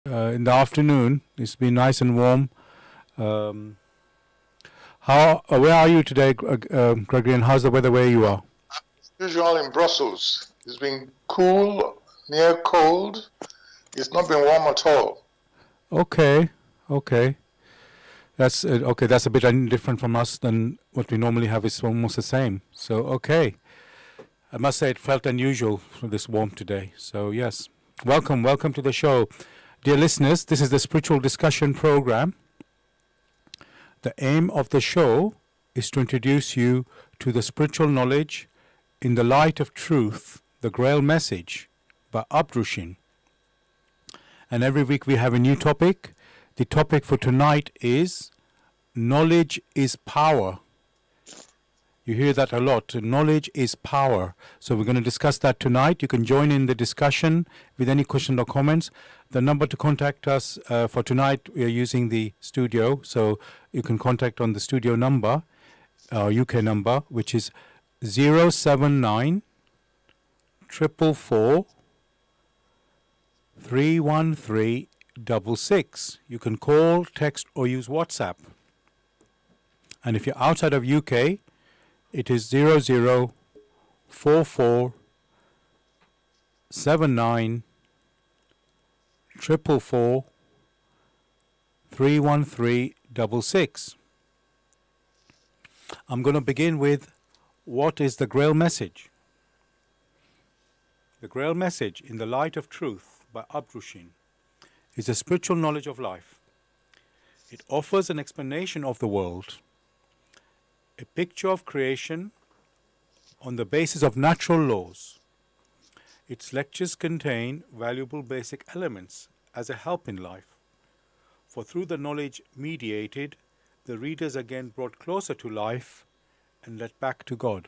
in the afternoon. It's been nice and warm. Um, where are you today, Gregory, and how's the weather where you are? Usual in Brussels. It's been cool, near cold. It's not been warm at all. Okay. That's okay. That's a bit different from us than what we normally have. It's almost the same. So okay. I must say it felt unusual for this warmth today. So yes, welcome to the show. Dear listeners, this is the Spiritual Discussion Program. The aim of the show is to introduce you to the spiritual knowledge in the light of truth, the Grail message by Abdrushin. And every week we have a new topic. The topic for tonight is knowledge is power. You hear that a lot. Knowledge is power. So we're going to discuss that tonight. You can join in the discussion with any questions or comments. The number to contact us for tonight, we are using the studio. So you can contact on the studio number, UK number, which is 079 444 31366. You can call, text, or use WhatsApp. And if you're outside of UK, it is 0044 79 444 31366. I'm going to begin with what is the Grail message? The Grail message in the light of truth by Abdrushin is a spiritual knowledge of life. It offers an explanation of the world, a picture of creation on the basis of natural laws. Its lectures contain valuable basic elements as a help in life, for through the knowledge mediated, the reader is again brought closer to life and led back to God.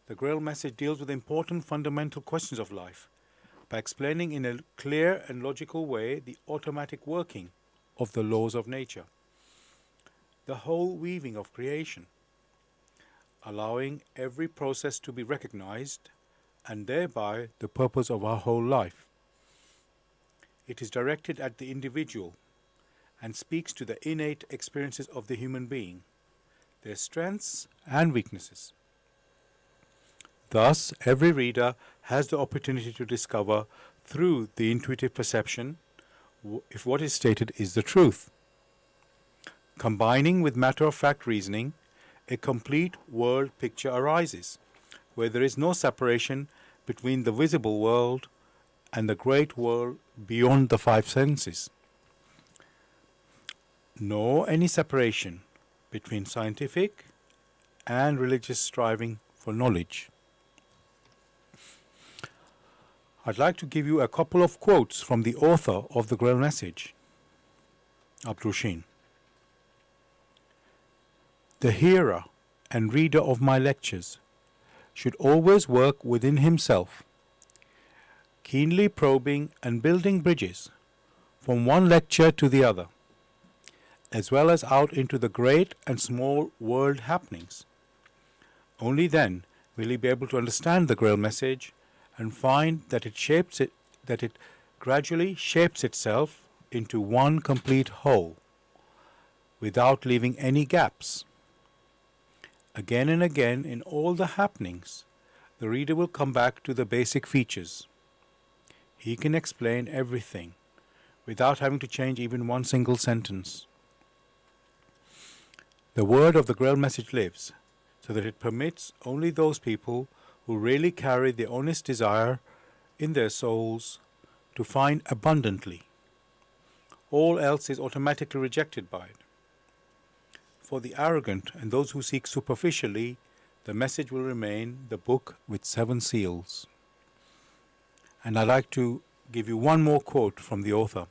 The Grail message deals with important fundamental questions of life by explaining in a clear and logical way the automatic working of the laws of nature, the whole weaving of creation, allowing every process to be recognized and thereby the purpose of our whole life. It is directed at the individual and speaks to the innate experiences of the human being, their strengths and weaknesses. Thus, every reader has the opportunity to discover through the intuitive perception if what is stated is the truth. Combining with matter-of-fact reasoning, a complete world picture arises, where there is no separation between the visible world and the great world beyond the five senses, nor any separation between scientific and religious striving for knowledge. I'd like to give you a couple of quotes from the author of the Grail message, Abdrushin. The hearer and reader of my lectures should always work within himself, keenly probing and building bridges from one lecture to the other, as well as out into the great and small world happenings. Only then will he be able to understand the Grail message and find that it gradually shapes itself into one complete whole, without leaving any gaps. Again and again in all the happenings, the reader will come back to the basic features. He can explain everything without having to change even one single sentence. The word of the Grail message lives, so that it permits only those people who really carry the honest desire in their souls to find abundantly. All else is automatically rejected by it. For the arrogant and those who seek superficially, the message will remain the book with 7 seals. And I'd like to give you one more quote from the author.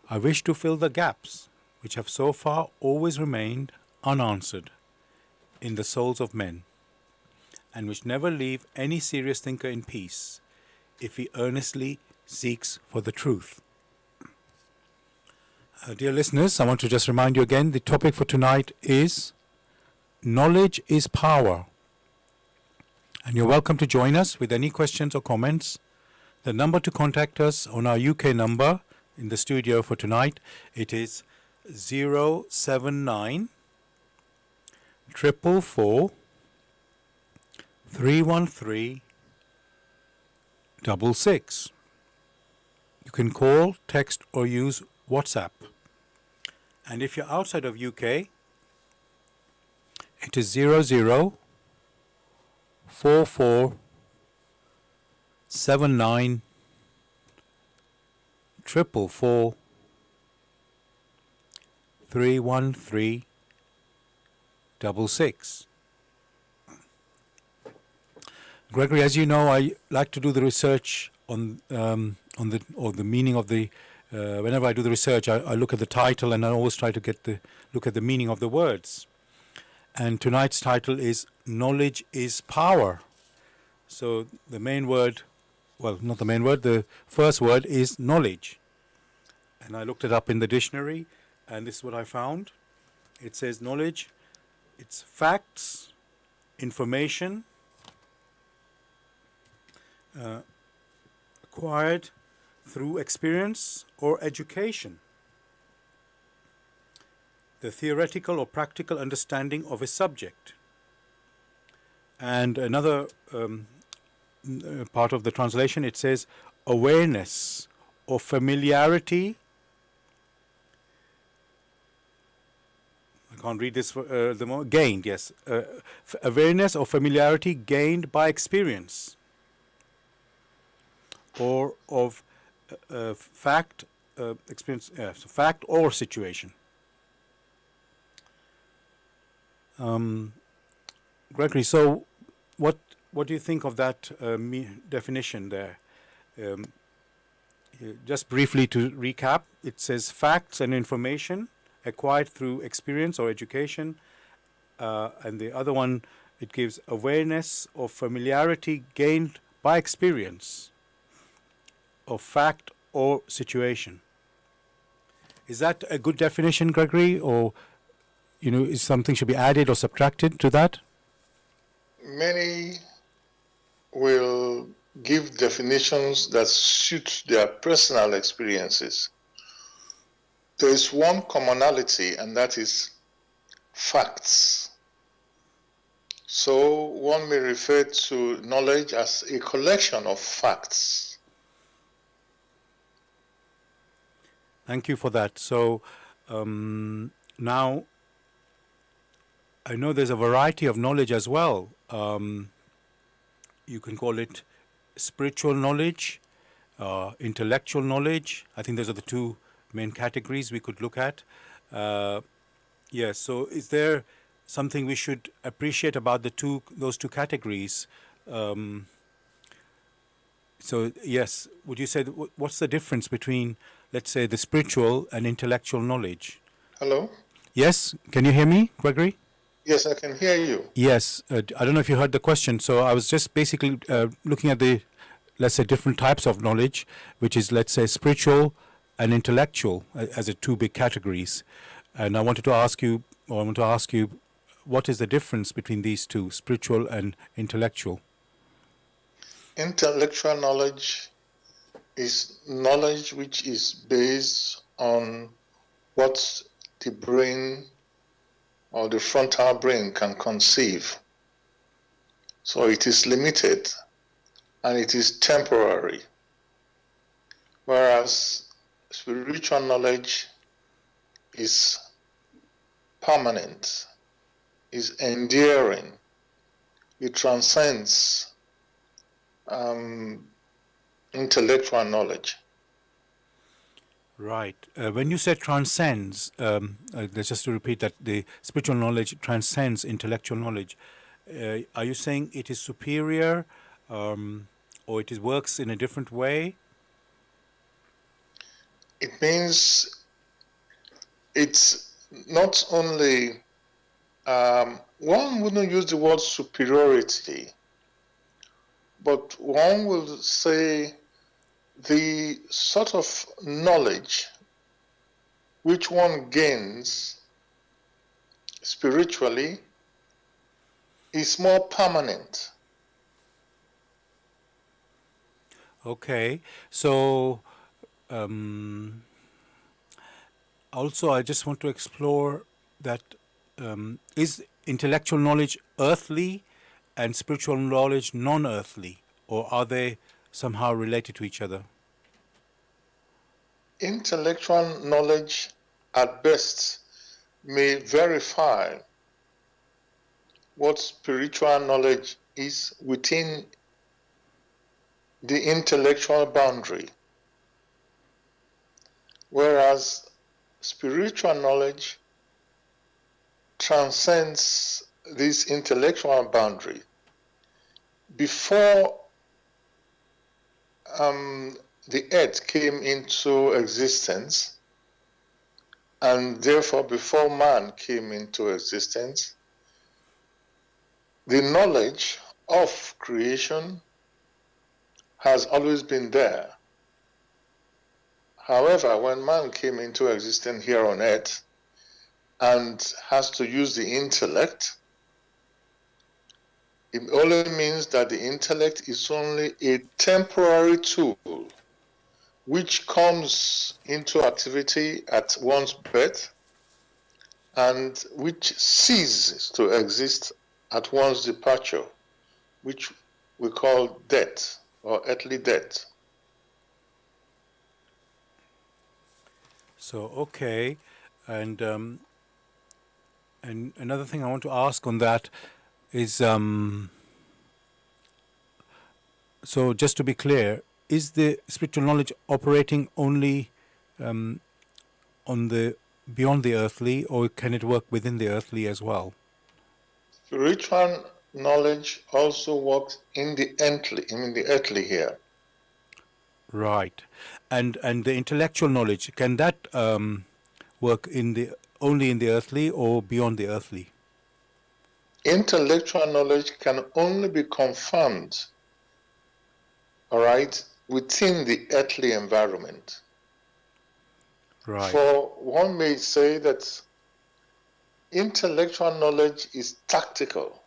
I wish to fill the gaps which have so far always remained unanswered in the souls of men, and which never leave any serious thinker in peace if he earnestly seeks for the truth. Dear listeners, I want to just remind you again, the topic for tonight is knowledge is power. And you're welcome to join us with any questions or comments The number to contact us on our UK number in the studio for tonight, it is 079 444 313 66. You can call, text or use WhatsApp. And if you're outside of UK, it is 00 44 79 444 313 66. Gregory, as you know, I like to do the research on the meaning of the. Whenever I do the research, I look at the title and I always try to look at the meaning of the words. And tonight's title is "Knowledge is Power." So the main word, well, not the main word. The first word is knowledge, and I looked it up in the dictionary, and this is what I found. It says knowledge. It's facts, information. Acquired through experience or education, the theoretical or practical understanding of a subject. And another part of the translation, it says awareness or familiarity. I can't read this. Gained, yes. Awareness or familiarity gained by experience, or of fact, experience, so fact or situation. Gregory, so what do you think of that definition there? Just briefly to recap, it says facts and information acquired through experience or education, and the other one, it gives awareness or familiarity gained by experience of fact or situation. Is that a good definition, Gregory, or is something should be added or subtracted to that? Many will give definitions that suit their personal experiences. There is one commonality, and that is facts. So one may refer to knowledge as a collection of facts. Thank you for that. So now I know there's a variety of knowledge as well. You can call it spiritual knowledge, intellectual knowledge. I think those are the two main categories we could look at. Yes. So is there something we should appreciate about those two categories? So yes, would you say what's the difference between, let's say, the spiritual and intellectual knowledge? Hello? Yes, can you hear me, Gregory? Yes, I can hear you. Yes, I don't know if you heard the question. So I was just basically looking at the, let's say, different types of knowledge, which is, let's say, spiritual and intellectual as the two big categories. And I want to ask you, what is the difference between these two, spiritual and intellectual? Intellectual knowledge is knowledge which is based on what the brain or the frontal brain can conceive. So it is limited and it is temporary. Whereas spiritual knowledge is permanent, is enduring, it transcends intellectual knowledge. Right. When you said transcends, just to repeat that, the spiritual knowledge transcends intellectual knowledge. Are you saying it is superior, or it works in a different way? It means it's not only, one wouldn't use the word superiority, but one will say the sort of knowledge which one gains spiritually is more permanent. Okay. So, also, I just want to explore that is intellectual knowledge earthly and spiritual knowledge non-earthly, or are they somehow related to each other? Intellectual knowledge at best may verify what spiritual knowledge is within the intellectual boundary, whereas spiritual knowledge transcends this intellectual boundary. Before the earth came into existence, and therefore before man came into existence, the knowledge of creation has always been there. However, when man came into existence here on earth and has to use the intellect, it only means that the intellect is only a temporary tool which comes into activity at one's birth and which ceases to exist at one's departure, which we call death or earthly death. So, okay, and another thing I want to ask on that is, so just to be clear, is the spiritual knowledge operating only on the beyond the earthly, or can it work within the earthly as well? Spiritual knowledge also works in the earthly here. Right, and the intellectual knowledge, can that work in the only in the earthly or beyond the earthly? Intellectual knowledge can only be confirmed, all right, within the earthly environment. Right. For one may say that intellectual knowledge is tactical,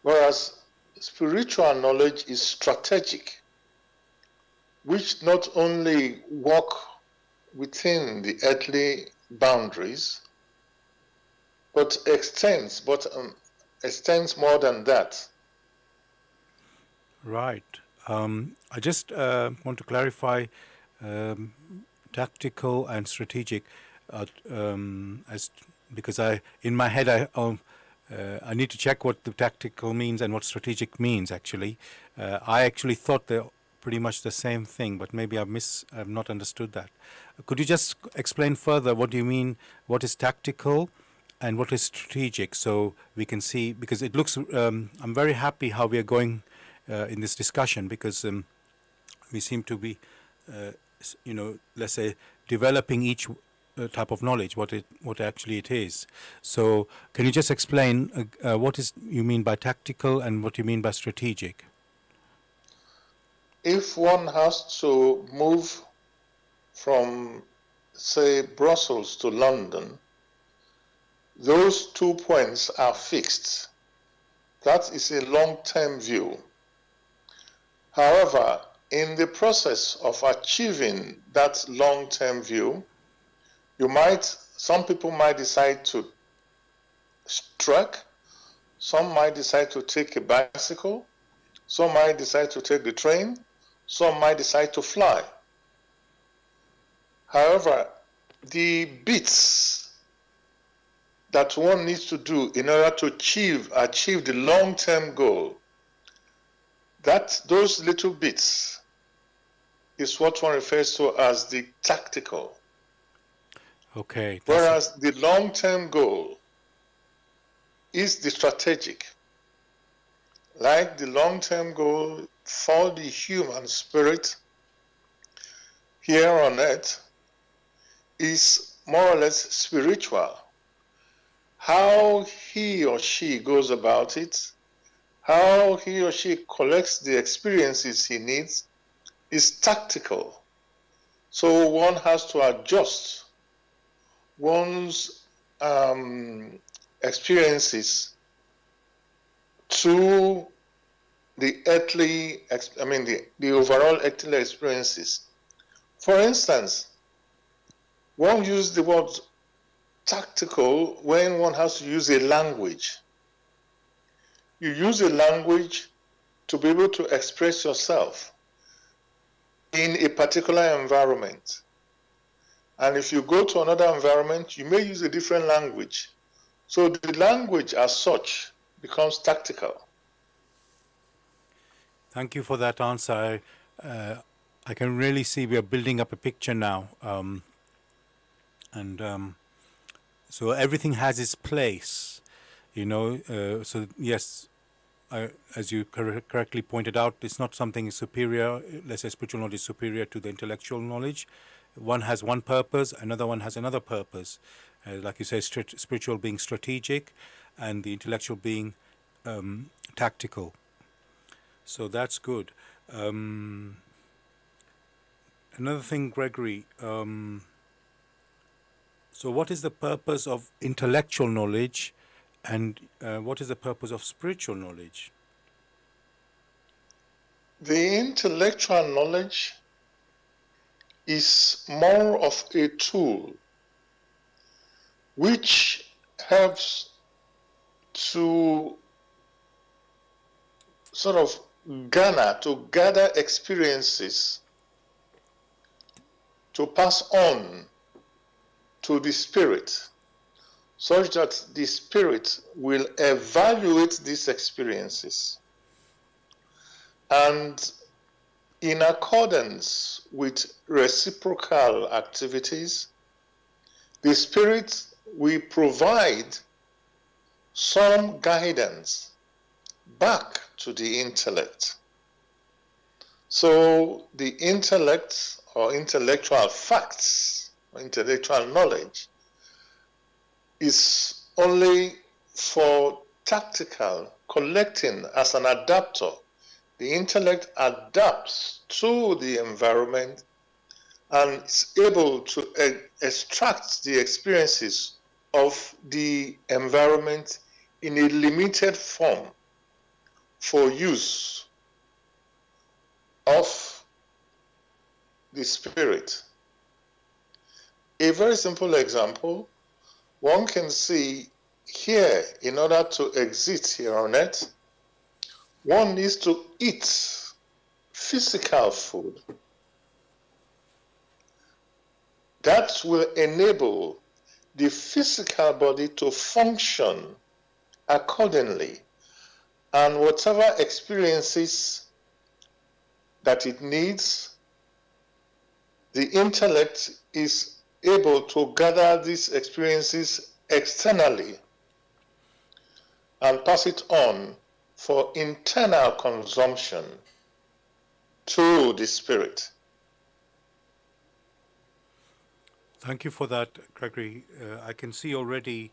whereas spiritual knowledge is strategic, which not only work within the earthly boundaries, but extends more than that. Right. I just want to clarify tactical and strategic, as because in my head I need to check what the tactical means and what strategic means. Actually, I actually thought they're pretty much the same thing, but maybe I've not understood that. Could you just explain further what do you mean? What is tactical and what is strategic, so we can see, because it looks. I'm very happy how we are going in this discussion, because we seem to be, let's say, developing each type of knowledge, what actually it is. So, can you just explain what is you mean by tactical and what you mean by strategic? If one has to move from, say, Brussels to London, those 2 points are fixed. That is a long-term view. However, in the process of achieving that long-term view, some people might decide to trek, some might decide to take a bicycle, some might decide to take the train, some might decide to fly. However, the bits that one needs to do in order to achieve the long-term goal, those little bits is what one refers to as the tactical. Okay. Whereas the long-term goal is the strategic. Like the long-term goal for the human spirit here on earth is more or less spiritual. How he or she goes about it, how he or she collects the experiences he needs is tactical. So one has to adjust one's experiences to the earthly, the overall earthly experiences. For instance, one uses the word tactical when one has to use a language. You use a language to be able to express yourself in a particular environment. And if you go to another environment, you may use a different language. So the language as such becomes tactical. Thank you for that answer. I can really see we are building up a picture now. So everything has its place, so yes, as you correctly pointed out, it's not something superior. Let's say spiritual knowledge is superior to the intellectual knowledge. One has one purpose, another one has another purpose. Like you say, spiritual being strategic and the intellectual being tactical. So that's good. Another thing, Gregory, so what is the purpose of intellectual knowledge and what is the purpose of spiritual knowledge? The intellectual knowledge is more of a tool which helps to sort of gather experiences to pass on to the spirit, such that the spirit will evaluate these experiences. And in accordance with reciprocal activities, the spirit will provide some guidance back to the intellect. So the intellect or intellectual facts, or intellectual knowledge, is only for tactical collecting as an adapter. The intellect adapts to the environment and is able to extract the experiences of the environment in a limited form for use of the spirit. A very simple example, one can see here, in order to exist here on earth, one needs to eat physical food. That will enable the physical body to function accordingly, and whatever experiences that it needs, the intellect is able to gather these experiences externally and pass it on for internal consumption to the spirit. Thank you for that, Gregory. I can see already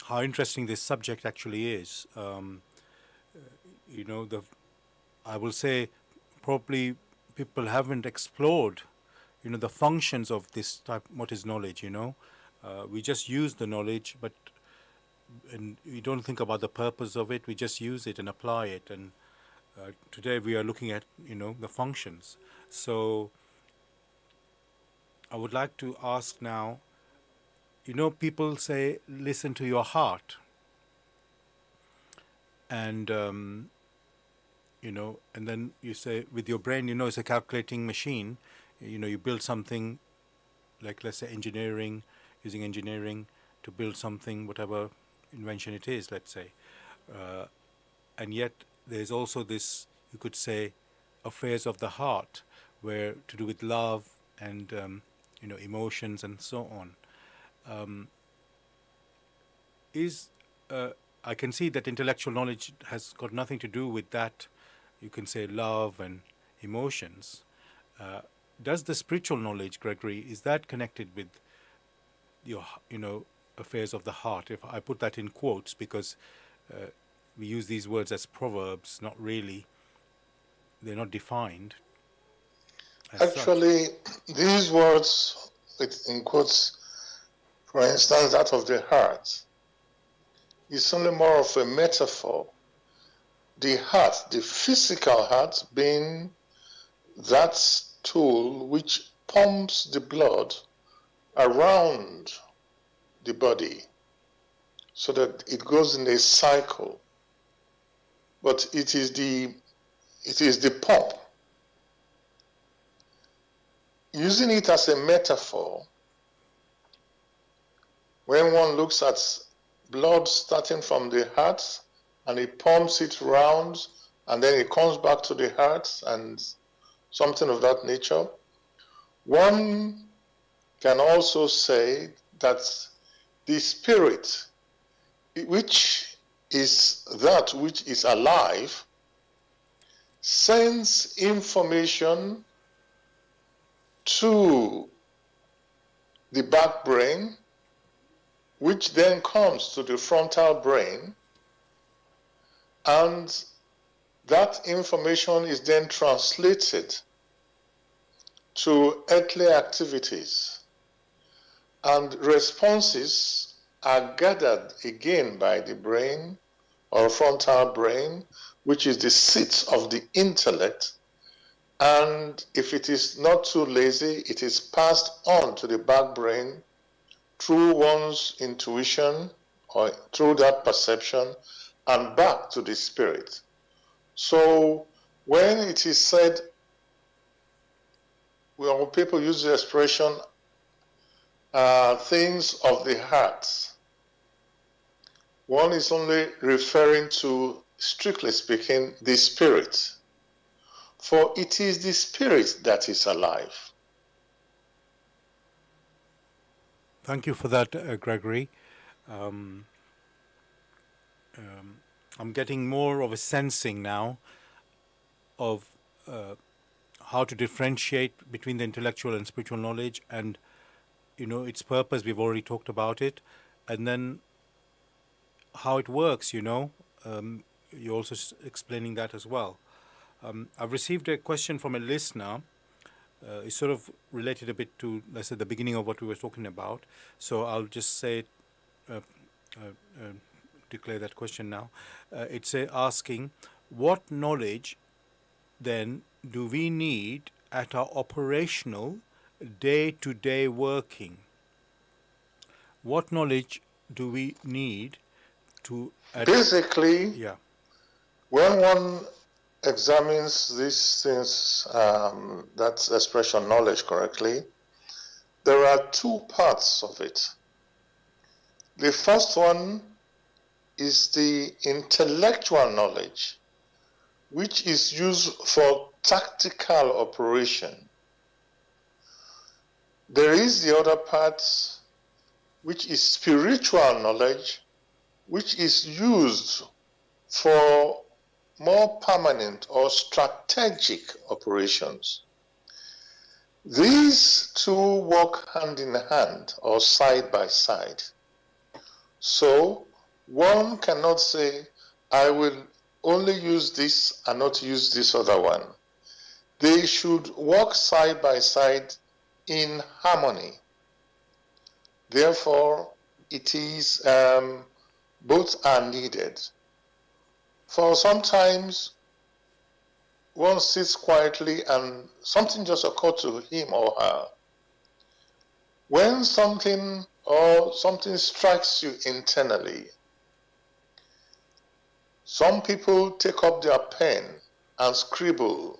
how interesting this subject actually is. I will say probably people haven't explored, the functions of this type, what is knowledge, we just use the knowledge, and we don't think about the purpose of it, we just use it and apply it. And today we are looking at, the functions. So I would like to ask now, people say, listen to your heart. And, and then you say, with your brain, it's a calculating machine. You build something, like let's say engineering, using engineering to build something, whatever invention it is, let's say. And yet there's also this, you could say, affairs of the heart, where to do with love and, emotions and so on. I can see that intellectual knowledge has got nothing to do with that, you can say, love and emotions. Does the spiritual knowledge, Gregory, is that connected with your, affairs of the heart? If I put that in quotes, because we use these words as proverbs, not really, they're not defined. Actually, these words, in quotes, for instance, that of the heart, is only more of a metaphor the heart, the physical heart, being that tool which pumps the blood around the body so that it goes in a cycle. But it is the pump. Using it as a metaphor, when one looks at blood starting from the heart and it pumps it round and then it comes back to the heart and something of that nature, one can also say that the spirit, which is that which is alive, sends information to the back brain, which then comes to the frontal brain, and that information is then translated to earthly activities, and responses are gathered again by the brain or frontal brain, which is the seat of the intellect, and if it is not too lazy, it is passed on to the back brain through one's intuition or through that perception and back to the spirit. So when it is said, when people use the expression things of the heart, one is only referring to, strictly speaking, the spirit. For it is the spirit that is alive. Thank you for that, Gregory. I'm getting more of a sensing now of how to differentiate between the intellectual and spiritual knowledge, and its purpose. We've already talked about it, and then how it works. You're also explaining that as well. I've received a question from a listener. It's sort of related a bit to, let's say, the beginning of what we were talking about. So I'll just say, declare that question now. It's asking, what knowledge then do we need at our operational day-to-day working? What knowledge do we need to... Basically, yeah. When one examines these things, that expression knowledge correctly, there are two parts of it. The first one is the intellectual knowledge, which is used for tactical operation. There is the other part, which is spiritual knowledge, which is used for more permanent or strategic operations. These two work hand in hand or side by side. So one cannot say, I will only use this and not use this other one. They should work side by side in harmony. Therefore, it is both are needed. For sometimes one sits quietly and something just occurred to him or her. When something strikes you internally, some people take up their pen and scribble.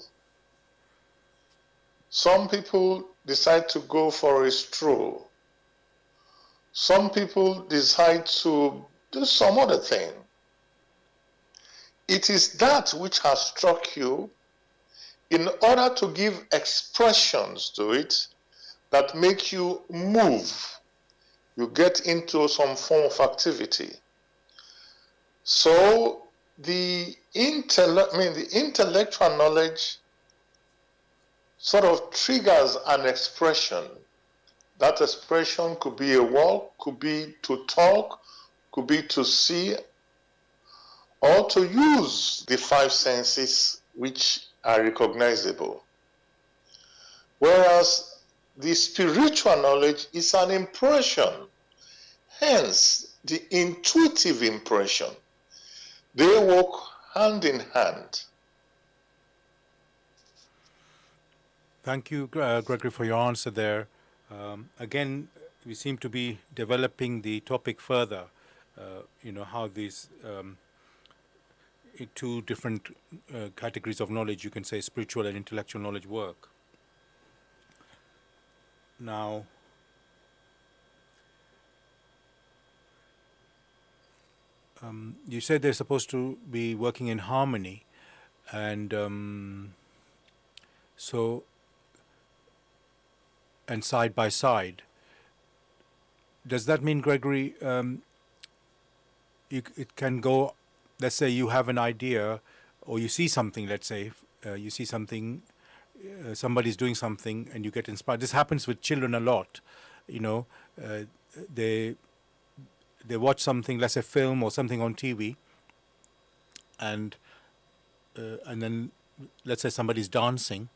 Some people decide to go for a stroll. Some people decide to do some other thing. It is that which has struck you. In order to give expressions to it that make you move, you get into some form of activity. So the intellectual knowledge sort of triggers an expression. That expression could be a walk, could be to talk, could be to see, or to use the five senses which are recognizable. Whereas the spiritual knowledge is an impression, hence the intuitive impression. They work hand in hand. Thank you, Gregory, for your answer there. Again, we seem to be developing the topic further, how these two different categories of knowledge, you can say spiritual and intellectual knowledge, work. Now, you said they're supposed to be working in harmony, and and side by side. Does that mean, Gregory, it can go, let's say you have an idea, or you see something, let's say, you see something, somebody's doing something, and you get inspired. This happens with children a lot, they watch something, let's say film or something on TV, and then let's say somebody's dancing,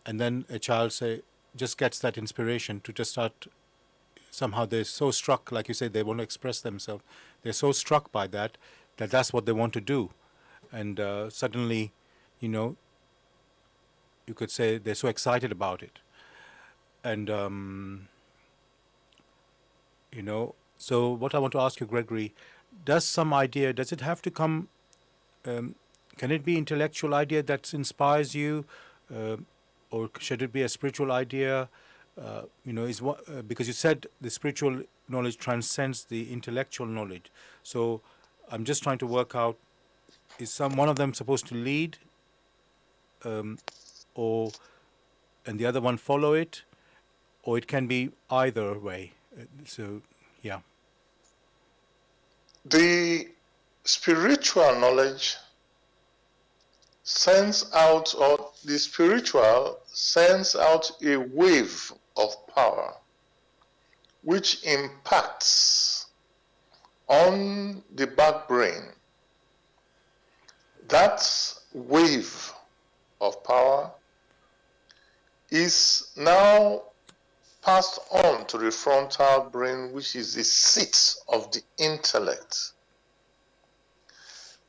and then a child just gets that inspiration to just start. Somehow they're so struck, like you said, they want to express themselves. They're so struck by that that's what they want to do, and suddenly, you could say they're so excited about it, and So what I want to ask you, Gregory, does it have to come? Can it be intellectual idea that inspires you, or should it be a spiritual idea? Because you said the spiritual knowledge transcends the intellectual knowledge. So I'm just trying to work out: is one of them supposed to lead, and the other one follow it, or it can be either way? Yeah. The spiritual knowledge sends out, or the spiritual sends out a wave of power which impacts on the back brain. That wave of power is now passed on to the frontal brain, which is the seat of the intellect.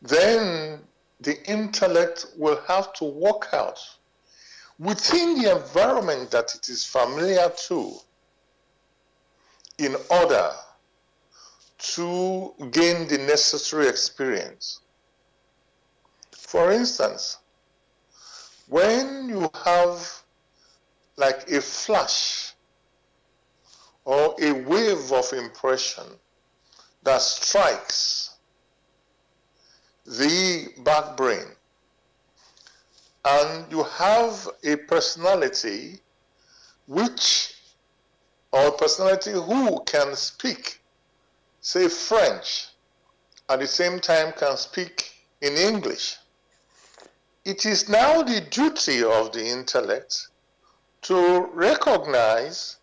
Then the intellect will have to work out within the environment that it is familiar to in order to gain the necessary experience. For instance, when you have like a flash or a wave of impression that strikes the back brain, and you have a personality who can speak, say, French, at the same time can speak in English, it is now the duty of the intellect to recognize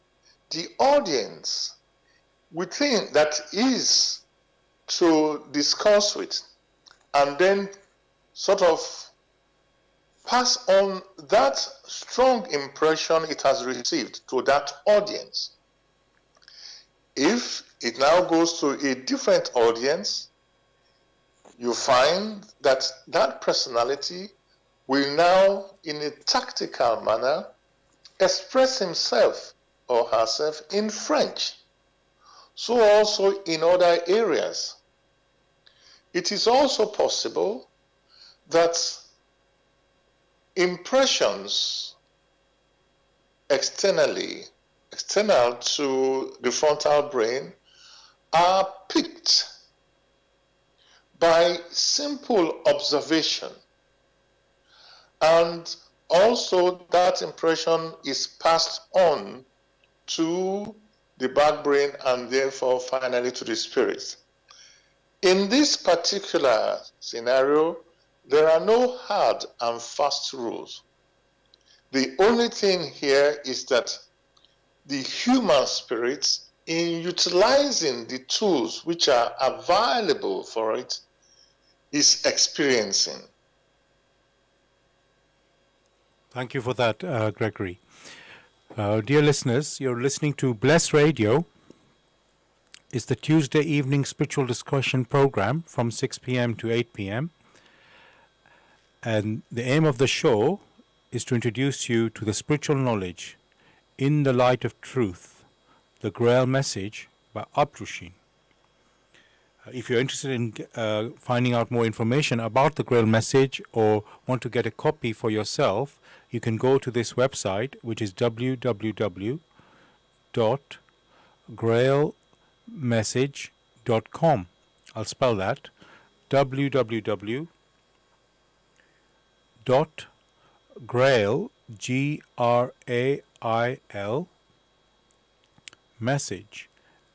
the audience within that is to discuss with, and then sort of pass on that strong impression it has received to that audience. If it now goes to a different audience, you find that that personality will now, in a tactical manner, express himself or herself in French. So also in other areas. It is also possible that impressions external to the frontal brain are picked by simple observation, and also that impression is passed on to the back brain and therefore finally to the spirit. In this particular scenario, there are no hard and fast rules. The only thing here is that the human spirit, in utilizing the tools which are available for it, is experiencing. Thank you for that, Gregory. Dear listeners, you're listening to Bless Radio. It's the Tuesday evening spiritual discussion program from 6 p.m. to 8 p.m. And the aim of the show is to introduce you to the spiritual knowledge in the light of truth, the Grail message by Abdushin. If you're interested in finding out more information about the Grail message or want to get a copy for yourself, you can go to this website, which is www.grailmessage.com. I'll spell that: www.grail, Grail, message,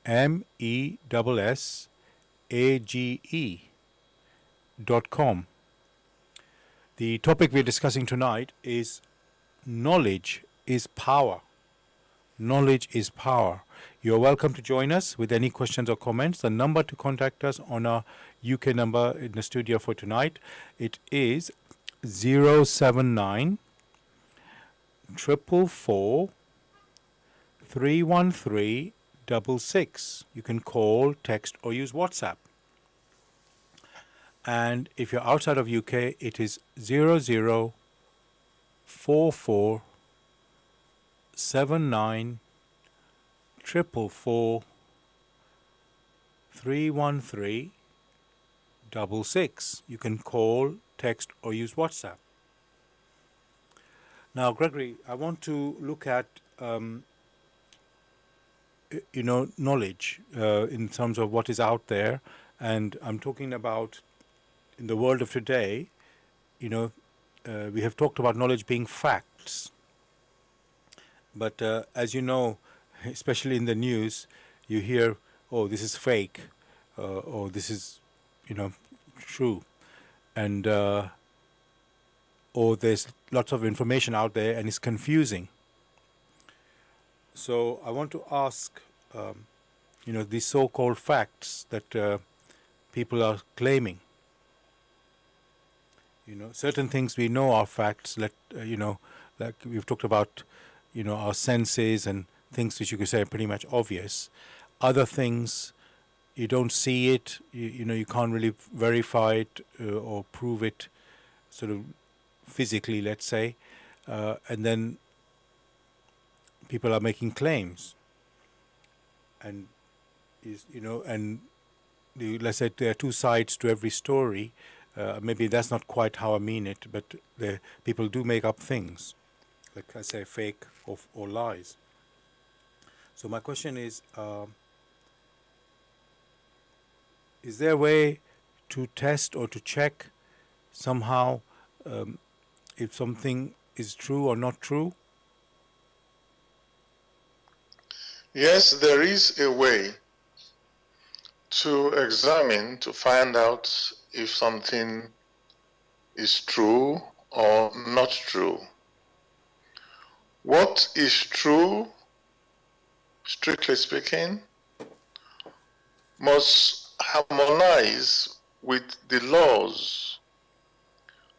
MESSAGE.com. The topic we're discussing tonight is knowledge is power. Knowledge is power. You're welcome to join us with any questions or comments. The number to contact us on our UK number in the studio for tonight, it is 079 444 313 66. You can call, text, or use WhatsApp. And if you're outside of UK, it is 0044 79 444 313 66. You can call, text, or use WhatsApp. Now, Gregory, I want to look at knowledge in terms of what is out there, and I'm talking about in the world of today. We have talked about knowledge being facts, but as you know, especially in the news, you hear, oh, this is fake, or this is true, and or there's lots of information out there and it's confusing. So I want to ask, these so-called facts that people are claiming. Certain things we know are facts. Like we've talked about, our senses and things which you could say are pretty much obvious. Other things, you don't see it. You can't really verify it or prove it, sort of physically, let's say, and then people are making claims, and let's say there are two sides to every story. Maybe that's not quite how I mean it, but people do make up things, like I say, fake or lies. So my question is there a way to test or to check somehow if something is true or not true? Yes, there is a way to examine, to find out if something is true or not true. What is true, strictly speaking, must harmonize with the laws.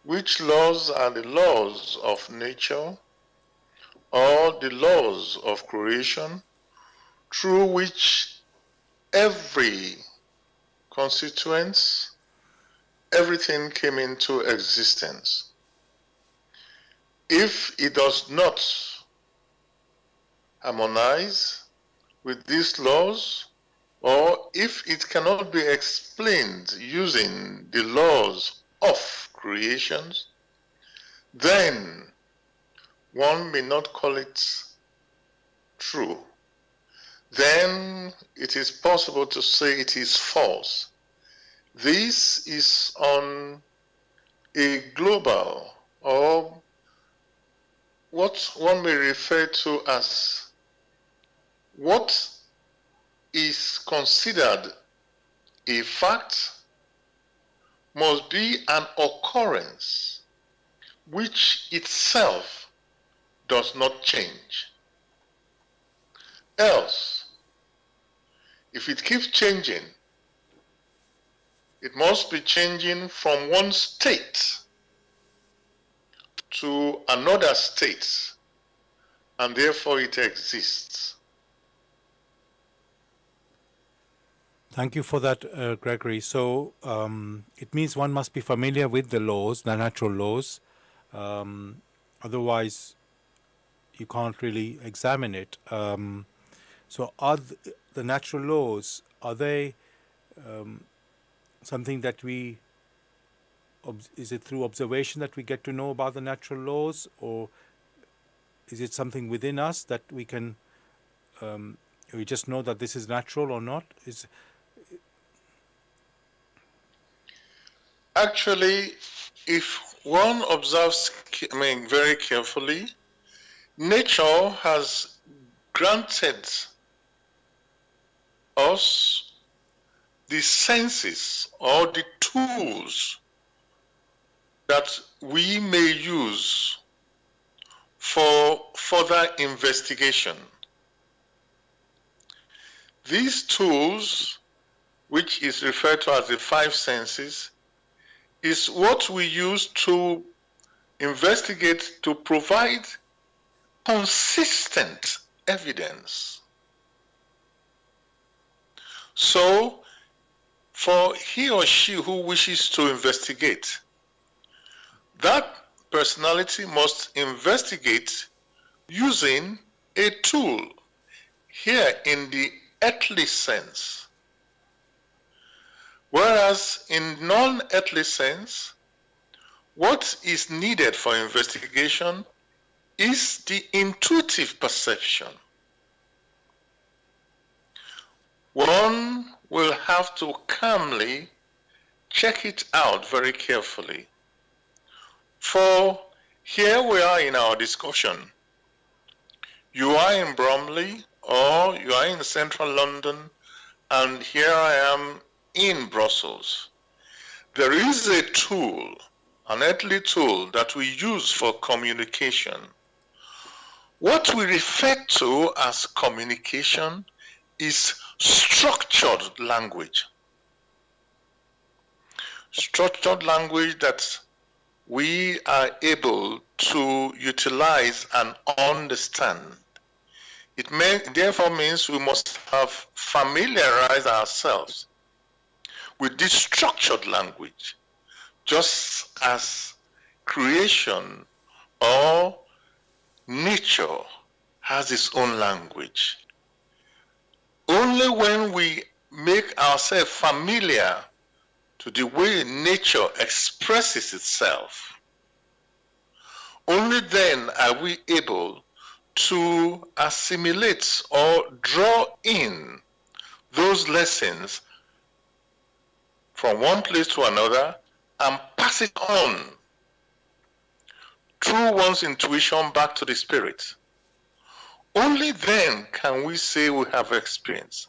Which laws are the laws of nature or the laws of creation, through which every constituent, everything came into existence. If it does not harmonize with these laws, or if it cannot be explained using the laws of creations, then one may not call it true. Then it is possible to say it is false. This is on a global, or what one may refer to as, what is considered a fact must be an occurrence which itself does not change. Else, if it keeps changing, it must be changing from one state to another state, and therefore it exists. Thank you for that, Gregory. So it means one must be familiar with the laws, the natural laws. Otherwise, you can't really examine it. So are the natural laws, are they something that is it through observation that we get to know about the natural laws, or is it something within us that we can, we just know that this is natural or not? Actually, if one observes, very carefully, nature has granted us the senses or the tools that we may use for further investigation. These tools, which is referred to as the five senses, is what we use to investigate, to provide consistent evidence. So, for he or she who wishes to investigate, that personality must investigate using a tool, here in the earthly sense. Whereas in non-earthly sense, what is needed for investigation is the intuitive perception. One will have to calmly check it out very carefully. For here we are in our discussion. You are in Bromley, or you are in central London, and here I am in Brussels. There is a tool, an earthly tool that we use for communication. What we refer to as communication is structured language. Structured language that we are able to utilize and understand. It therefore means we must have familiarized ourselves with this structured language, just as creation or nature has its own language. Only when we make ourselves familiar to the way nature expresses itself, only then are we able to assimilate or draw in those lessons from one place to another and pass it on through one's intuition back to the spirit. Only then can we say we have experience.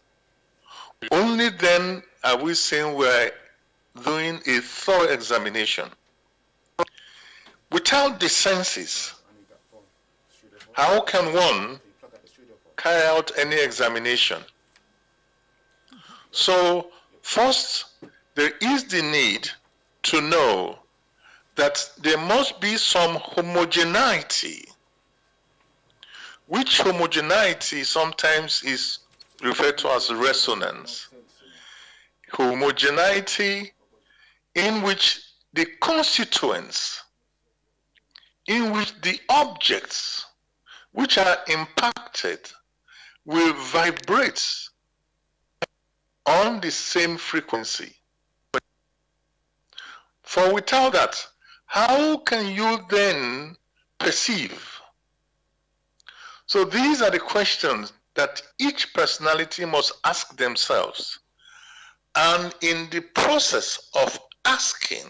Only then are we saying we're doing a thorough examination. Without the senses, how can one carry out any examination? So, first, there is the need to know that there must be some homogeneity, which homogeneity sometimes is referred to as resonance. Homogeneity in which the constituents, in which the objects which are impacted will vibrate on the same frequency. For without that, how can you then perceive? So these are the questions that each personality must ask themselves. And in the process of asking,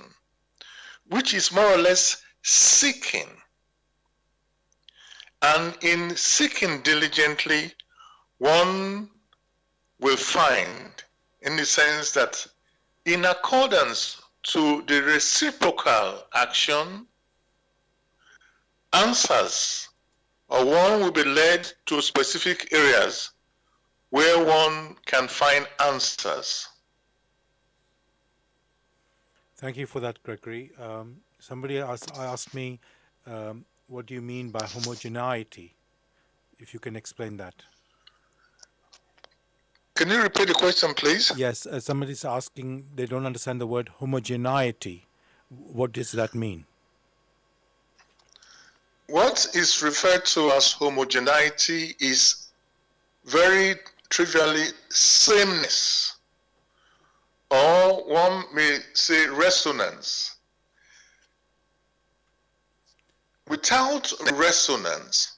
which is more or less seeking, and in seeking diligently, one will find, in the sense that in accordance to the reciprocal action, answers, or one will be led to specific areas where one can find answers. Thank you for that, Gregory. Somebody asked me, what do you mean by homogeneity? If you can explain that. Can you repeat the question, please? Yes, somebody's asking, they don't understand the word homogeneity. What does that mean? What is referred to as homogeneity is very trivially sameness, or one may say resonance. Without resonance,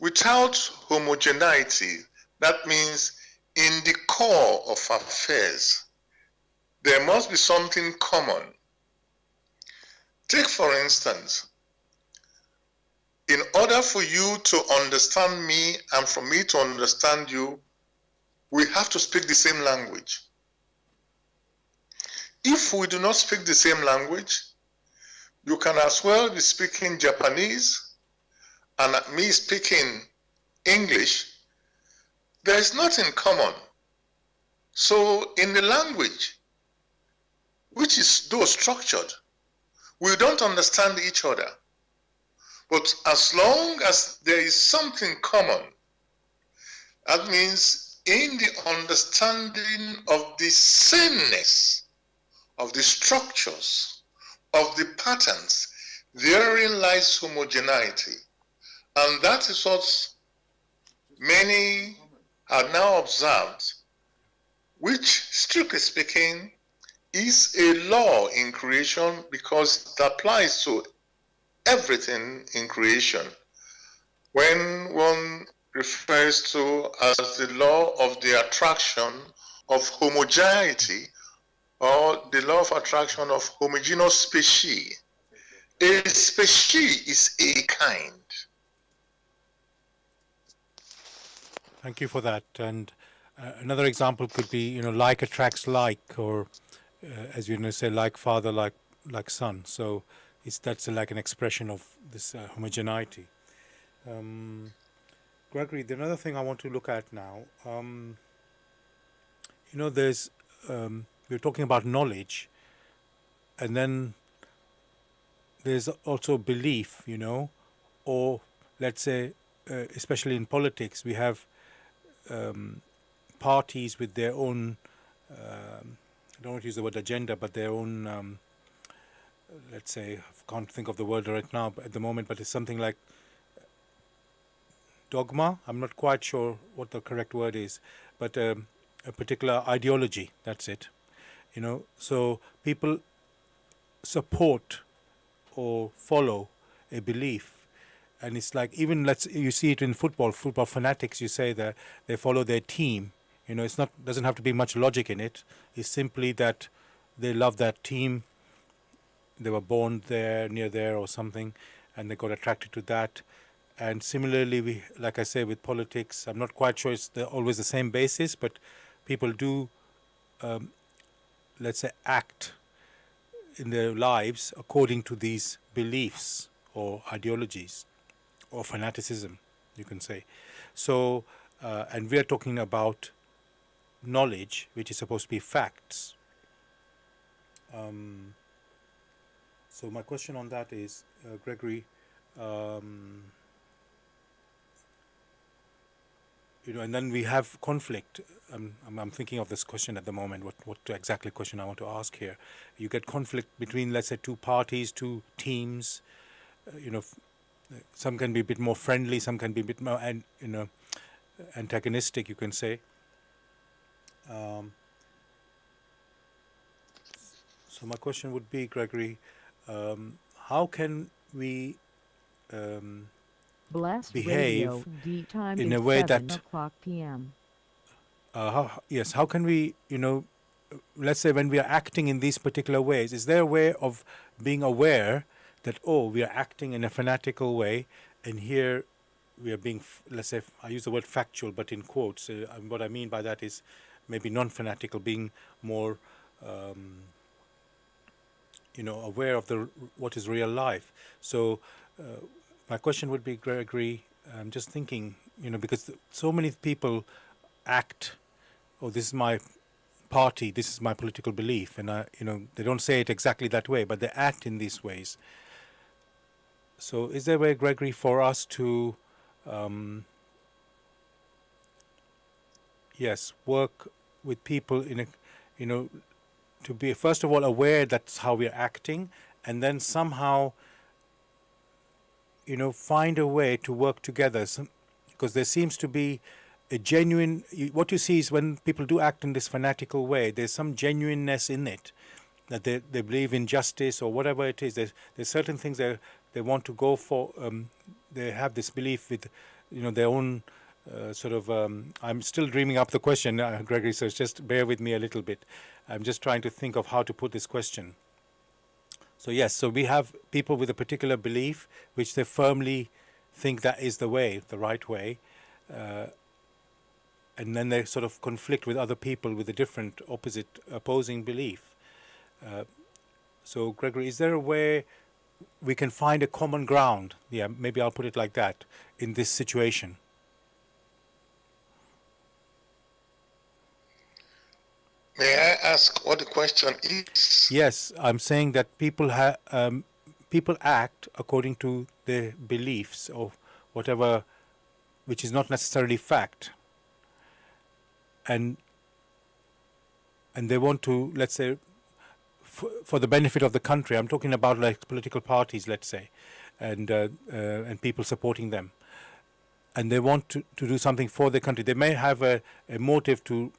without homogeneity, that means in the core of affairs, there must be something common. Take, for instance, in order for you to understand me and for me to understand you, we have to speak the same language. If we do not speak the same language, you can as well be speaking Japanese and me speaking English. There is nothing common. So in the language, which is though structured, we don't understand each other. But as long as there is something common, that means in the understanding of the sameness of the structures, of the patterns, therein lies homogeneity. And that is what many are now observed, which, strictly speaking, is a law in creation because it applies to everything in creation. When one refers to as the law of the attraction of homogeneity, or the law of attraction of homogeneous species. A species is a kind. Thank you for that. And another example could be, like attracts like, or as you say, like father, like son. So that's like an expression of this homogeneity. Gregory, the another thing I want to look at now, there's we're talking about knowledge, and then there's also belief, or let's say, especially in politics, we have parties with their own, I don't want to use the word agenda, but their own, let's say, I can't think of the word right now at the moment, but it's something like dogma. I'm not quite sure what the correct word is, but a particular ideology, that's it. So people support or follow a belief, and it's like, even you see it in football fanatics, you say that they follow their team. It's not, doesn't have to be much logic in it. It's simply that they love that team, they were born there, near there or something, and they got attracted to that. And similarly, like I say, with politics, I'm not quite sure it's always the same basis, but people do let's say, act in their lives according to these beliefs or ideologies or fanaticism, you can say. So, and we are talking about knowledge, which is supposed to be facts. So my question on that is, Gregory, and then we have conflict. I'm thinking of this question at the moment, what exactly question I want to ask here. You get conflict between, let's say, two parties, two teams. Some can be a bit more friendly, some can be a bit more, antagonistic, you can say. So my question would be, Gregory, how can we behave in a way that PM. How can we, let's say when we are acting in these particular ways, is there a way of being aware that, we are acting in a fanatical way, and here we are being, let's say, I use the word factual, but in quotes, what I mean by that is maybe non-fanatical, being more, aware of what is real life. So my question would be, Gregory, I'm just thinking, because so many people act, this is my party, this is my political belief, and they don't say it exactly that way, but they act in these ways. So is there a way, Gregory, for us to yes, work with people in a, you know, to be first of all aware that's how we're acting, and then somehow, find a way to work together. Because there seems to be a genuine. What you see is when people do act in this fanatical way, there's some genuineness in it, that they believe in justice or whatever it is. There's certain things they want to go for. They have this belief with, their own sort of. I'm still dreaming up the question, Gregory. So just bear with me a little bit. I'm just trying to think of how to put this question. So yes, so we have people with a particular belief which they firmly think that is the way, the right way, and then they sort of conflict with other people with a different, opposing belief. So Gregory, is there a way we can find a common ground? Yeah, maybe I'll put it like that, in this situation. May I ask what the question is? Yes, I'm saying that people act according to their beliefs or whatever, which is not necessarily fact, and they want to, let's say, for the benefit of the country. I'm talking about like political parties, let's say, and people supporting them, and they want to do something for the country. They may have a motive to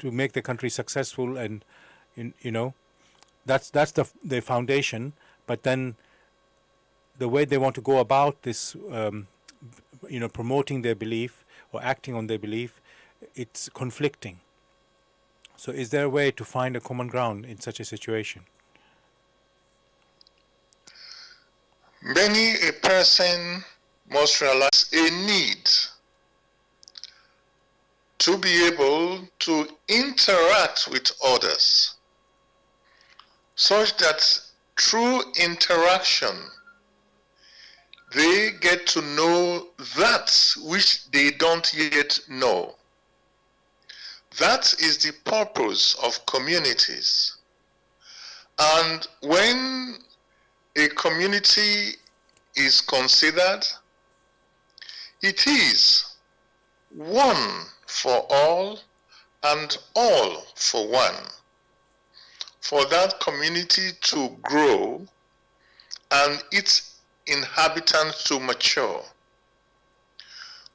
make the country successful, and that's the foundation. But then the way they want to go about this, promoting their belief or acting on their belief, it's conflicting. So is there a way to find a common ground in such a situation? Many a person must realize a need to be able to interact with others, such that through interaction they get to know that which they don't yet know. That is the purpose of communities. And when a community is considered, it is one for all and all for one, for that community to grow and its inhabitants to mature.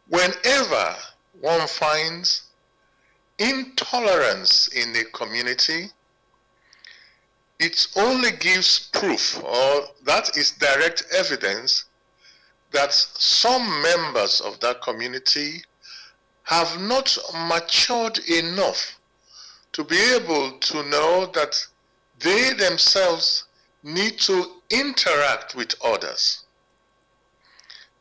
Whenever one finds intolerance in a community, it only gives proof, or that is direct evidence, that some members of that community have not matured enough to be able to know that they themselves need to interact with others.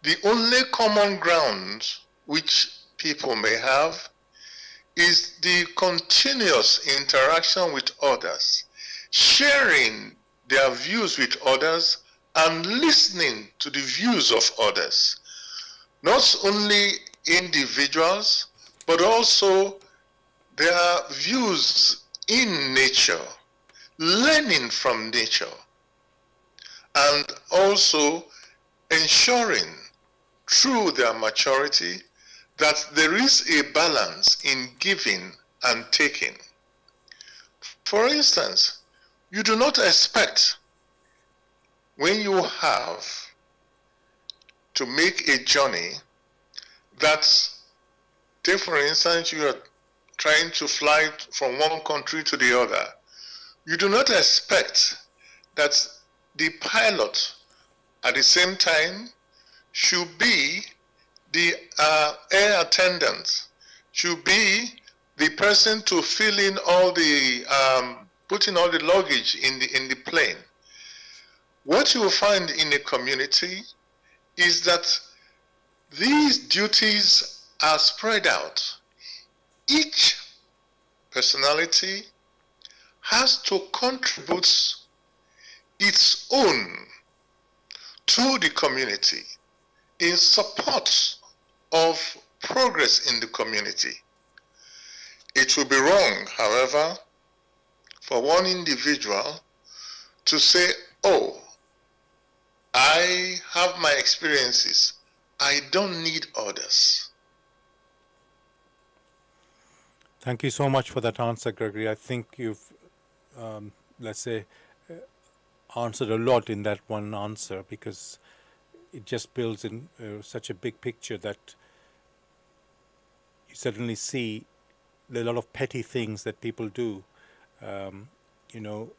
The only common ground which people may have is the continuous interaction with others, sharing their views with others and listening to the views of others. Not only individuals, but also their views in nature, learning from nature, and also ensuring through their maturity that there is a balance in giving and taking. For instance, you do not expect, when you have to make a journey, that, take for instance, you are trying to fly from one country to the other, you do not expect that the pilot at the same time should be the air attendant, should be the person to fill in all the, putting all the luggage in the plane. What you will find in a community is that these duties are spread out. Each personality has to contribute its own to the community in support of progress in the community. It will be wrong, however, for one individual to say, oh, I have my experiences, I don't need others. Thank you so much for that answer, Gregory. I think you've, let's say, answered a lot in that one answer, because it just builds in such a big picture that you suddenly see a lot of petty things that people do, you know,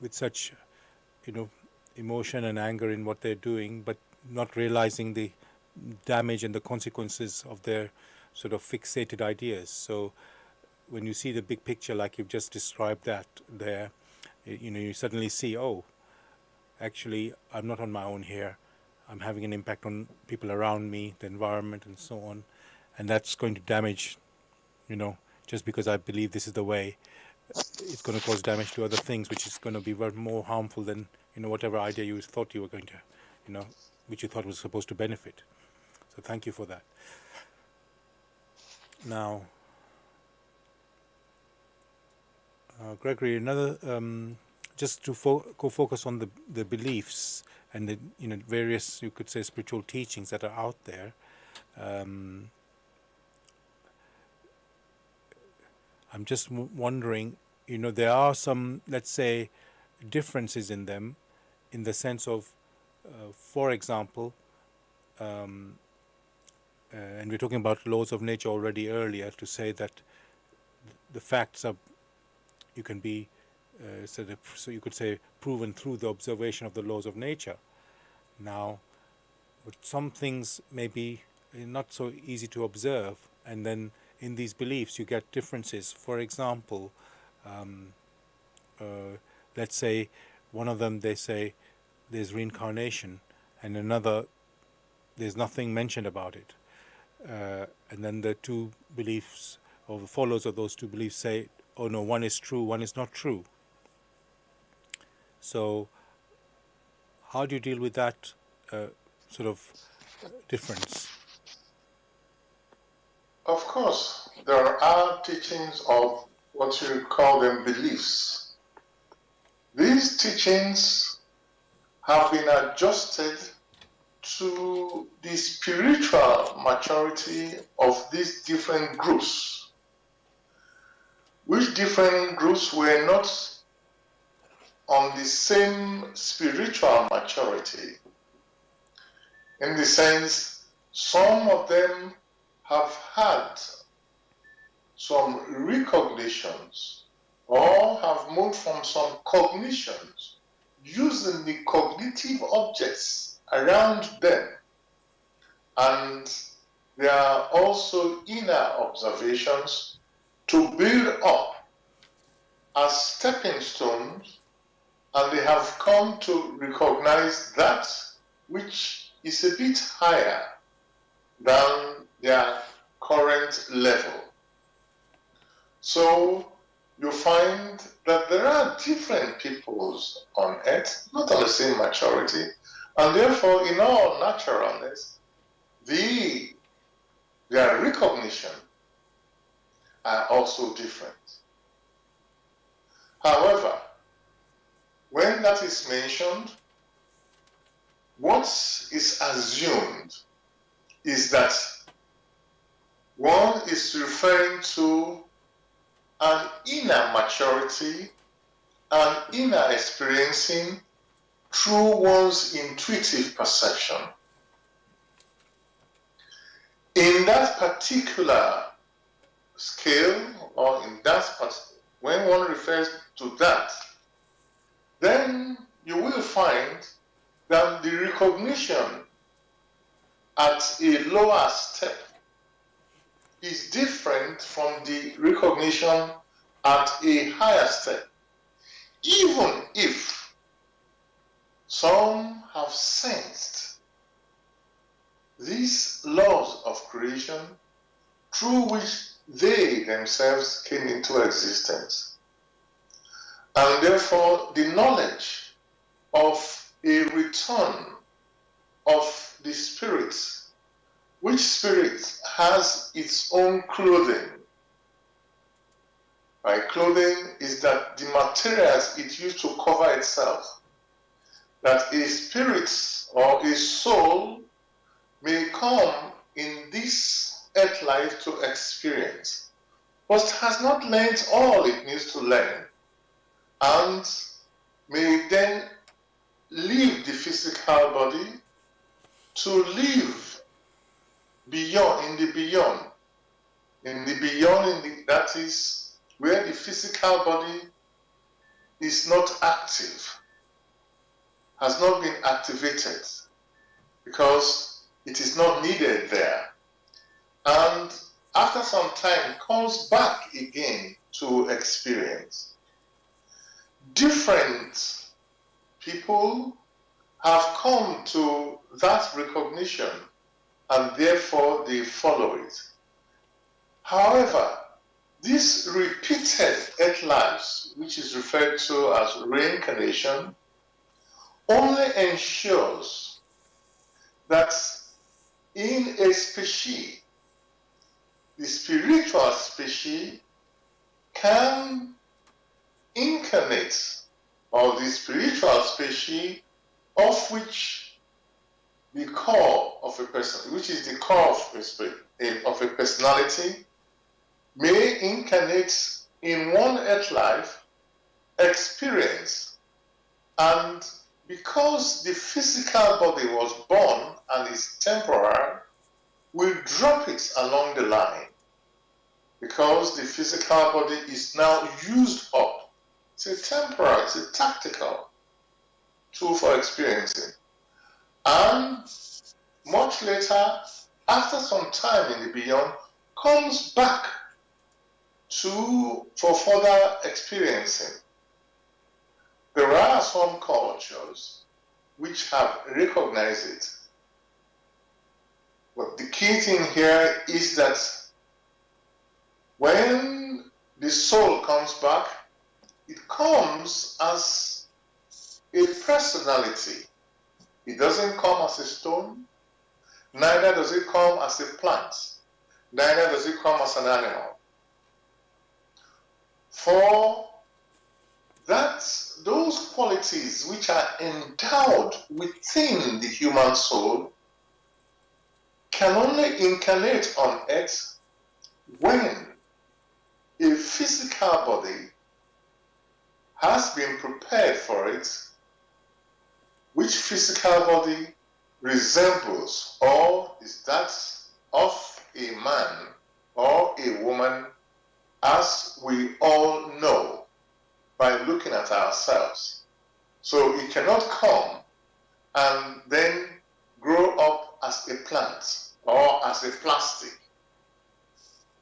with such, emotion and anger in what they're doing, but not realizing the damage and the consequences of their sort of fixated ideas. So when you see the big picture, like you've just described that there, you suddenly see, oh, actually, I'm not on my own here. I'm having an impact on people around me, the environment, and so on. And that's going to damage, just because I believe this is the way, it's going to cause damage to other things, which is going to be more harmful than, whatever idea you thought you were going to, which you thought was supposed to benefit. So thank you for that. Now, Gregory, another, just to go focus on the beliefs and the various, you could say, spiritual teachings that are out there. I'm just wondering, there are some, let's say, differences in them, in the sense of, for example, and we're talking about laws of nature already earlier, to say that the facts are, you can be, so you could say, proven through the observation of the laws of nature. Now, but some things may be not so easy to observe, and then in these beliefs you get differences. For example, let's say one of them, they say there's reincarnation, and another, there's nothing mentioned about it. And then the two beliefs, or the followers of those two beliefs, say, oh no, one is true, one is not true. So how do you deal with that sort of difference? Of course, there are teachings of what you call them beliefs. These teachings have been adjusted to the spiritual maturity of these different groups, which different groups were not on the same spiritual maturity. In the sense, some of them have had some recognitions or have moved from some cognitions using the cognitive objects around them. And there are also inner observations to build up as stepping stones, and they have come to recognize that which is a bit higher than their current level. So you find that there are different peoples on earth, not on the same maturity, and therefore in all naturalness, their recognition are also different. However, when that is mentioned, what is assumed is that one is referring to an inner maturity, an inner experiencing through one's intuitive perception. In that particular scale, or in that when one refers to that, then you will find that the recognition at a lower step is different from the recognition at a higher step, even if some have sensed these laws of creation through which they themselves came into existence. And therefore, the knowledge of a return of the spirits, which spirit has its own clothing. By clothing is that the materials it used to cover itself, that a spirit or a soul may come in this earth life to experience, but has not learned all it needs to learn, and may then leave the physical body to live beyond, in the beyond, that is where the physical body is not active, has not been activated, because it is not needed there. And after some time comes back again to experience. Different people have come to that recognition, and therefore they follow it. However, this repeated earth lives, which is referred to as reincarnation, only ensures that in a species, the spiritual species can incarnate, or the spiritual species of which the core of a person, which is the core of a personality, may incarnate in one earth life, experience, and because the physical body was born and is temporal, will drop it along the line, because the physical body is now used up. It's a temporal, it's a tactical tool for experiencing. And much later, after some time in the beyond, comes back for further experiencing. There are some cultures which have recognized it. But the key thing here is that when the soul comes back, it comes as a personality. It doesn't come as a stone, neither does it come as a plant, neither does it come as an animal. For that, those qualities which are endowed within the human soul can only incarnate on earth when a physical body has been prepared for it, which physical body resembles or is that of a man or a woman, as we all know by looking at ourselves. So it cannot come and then grow up as a plant or as a plastic.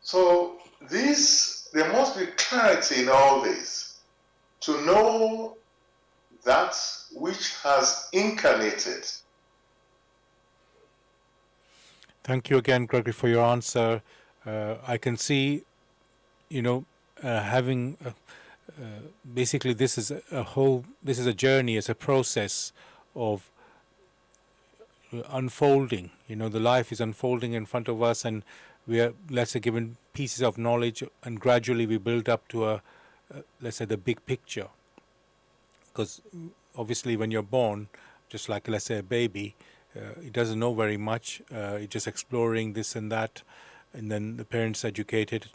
So there must be clarity in all this, to know that which has incarnated. Thank you again, Gregory, for your answer. I can see, having basically this is a journey, it's a process of unfolding. The life is unfolding in front of us, and we are, let's say, given pieces of knowledge, and gradually we build up to let's say, the big picture. Because obviously when you're born, just like, let's say, a baby, it doesn't know very much. It's just exploring this and that, and then the parents educate it,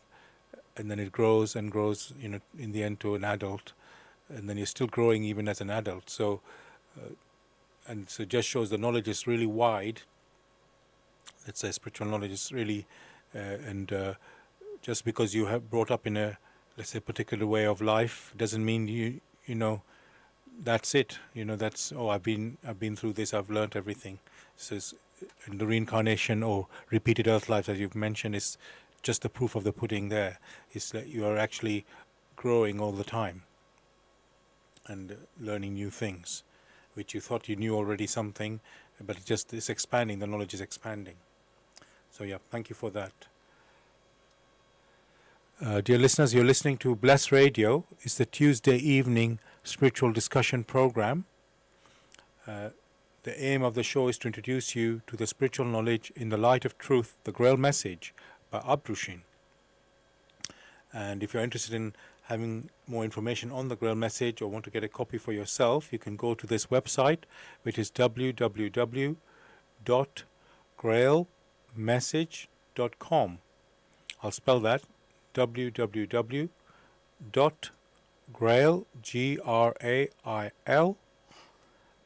and then it grows and grows, in the end to an adult, and then you're still growing even as an adult. So, and so it just shows the knowledge is really wide. Let's say spiritual knowledge is really, just because you have brought up in a, let's say, particular way of life doesn't mean you know that's it. That's, oh, I've been through this, I've learned everything. So and the reincarnation or repeated earth lives, as you've mentioned, is just the proof of the pudding. There is that you are actually growing all the time and learning new things, which you thought you knew already something, but it just is expanding. The knowledge is expanding. So yeah, thank you for that. Dear listeners, you're listening to Bless Radio. It's the Tuesday evening spiritual discussion program. The aim of the show is to introduce you to the spiritual knowledge in the light of truth, the Grail message by Abdushin. And if you're interested in having more information on the Grail message or want to get a copy for yourself, you can go to this website, which is www.grailmessage.com. I'll spell that, www.grail, Grail,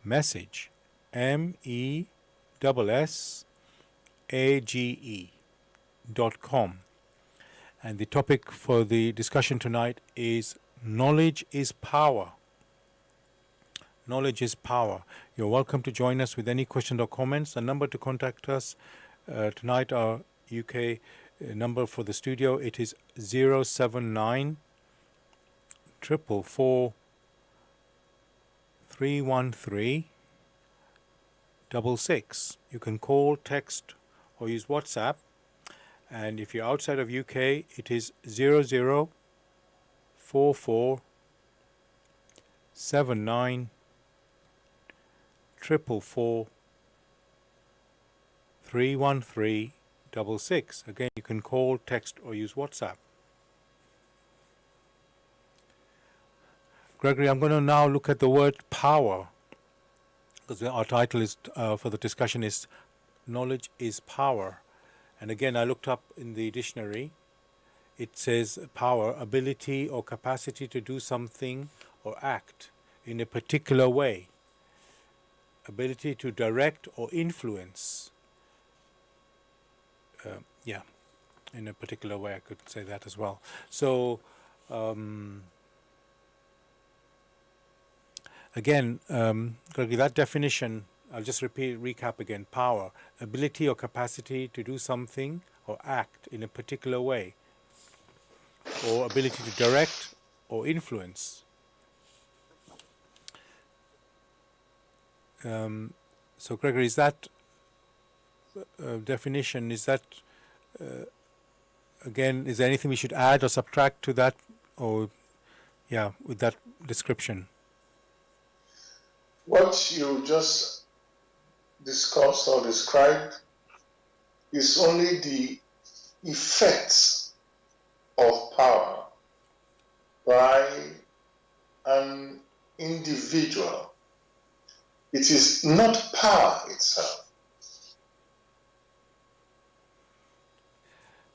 message, MESSAGE.com. And the topic for the discussion tonight is knowledge is power. Knowledge is power. You're welcome to join us with any questions or comments. The number to contact us tonight, our UK number for the studio, it is 079 444 313 66. You can call, text, or use WhatsApp. And if you're outside of UK, it is 0044 79 444 313 66. Again, you can call, text, or use WhatsApp. Gregory, I'm going to now look at the word power, because our title is for the discussion is knowledge is power. And again, I looked up in the dictionary. It says power, ability or capacity to do something or act in a particular way. Ability to direct or influence. In a particular way, I could say that as well. So, again, Gregory, that definition, I'll just recap again. Power, ability or capacity to do something or act in a particular way, or ability to direct or influence. So, Gregory, is that definition, is that, again, is there anything we should add or subtract to that, or, with that description? What you just discussed or described is only the effects of power by an individual. It is not power itself.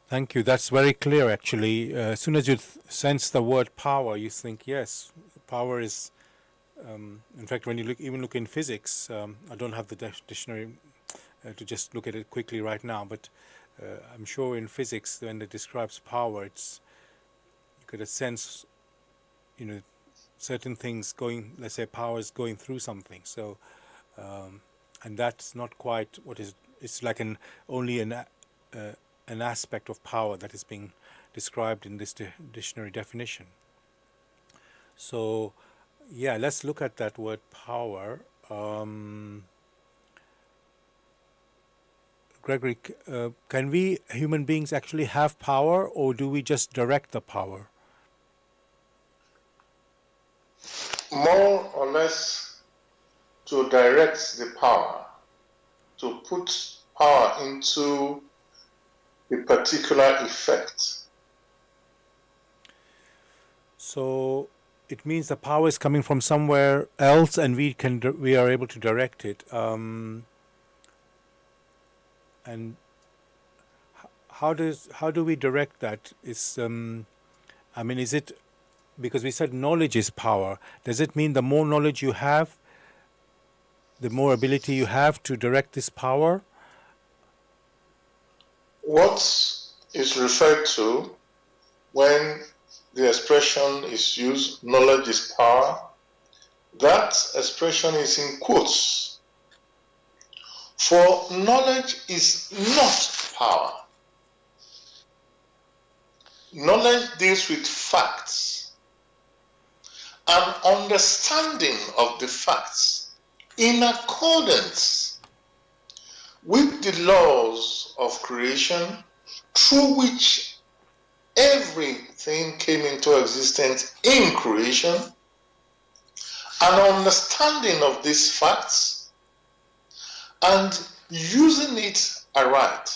Thank you. That's very clear, actually. As soon as you sense the word power, you think, yes, power is... in fact, when you look in physics, I don't have the dictionary to just look at it quickly right now, but I'm sure in physics, when it describes power, you get a sense, certain things going, let's say power is going through something. So, and that's not quite what is, it's like only an aspect of power that is being described in this dictionary definition. So, let's look at that word power. Gregory, can we human beings actually have power, or do we just direct the power? More or less to direct the power, to put power into a particular effect. So it means the power is coming from somewhere else, and we are able to direct it. And how do we direct that? Is it because we said knowledge is power? Does it mean the more knowledge you have, the more ability you have to direct this power? What is referred to when the expression is used, knowledge is power, that expression is in quotes. For knowledge is not power. Knowledge deals with facts. An understanding of the facts in accordance with the laws of creation through which everything came into existence in creation, an understanding of these facts and using it aright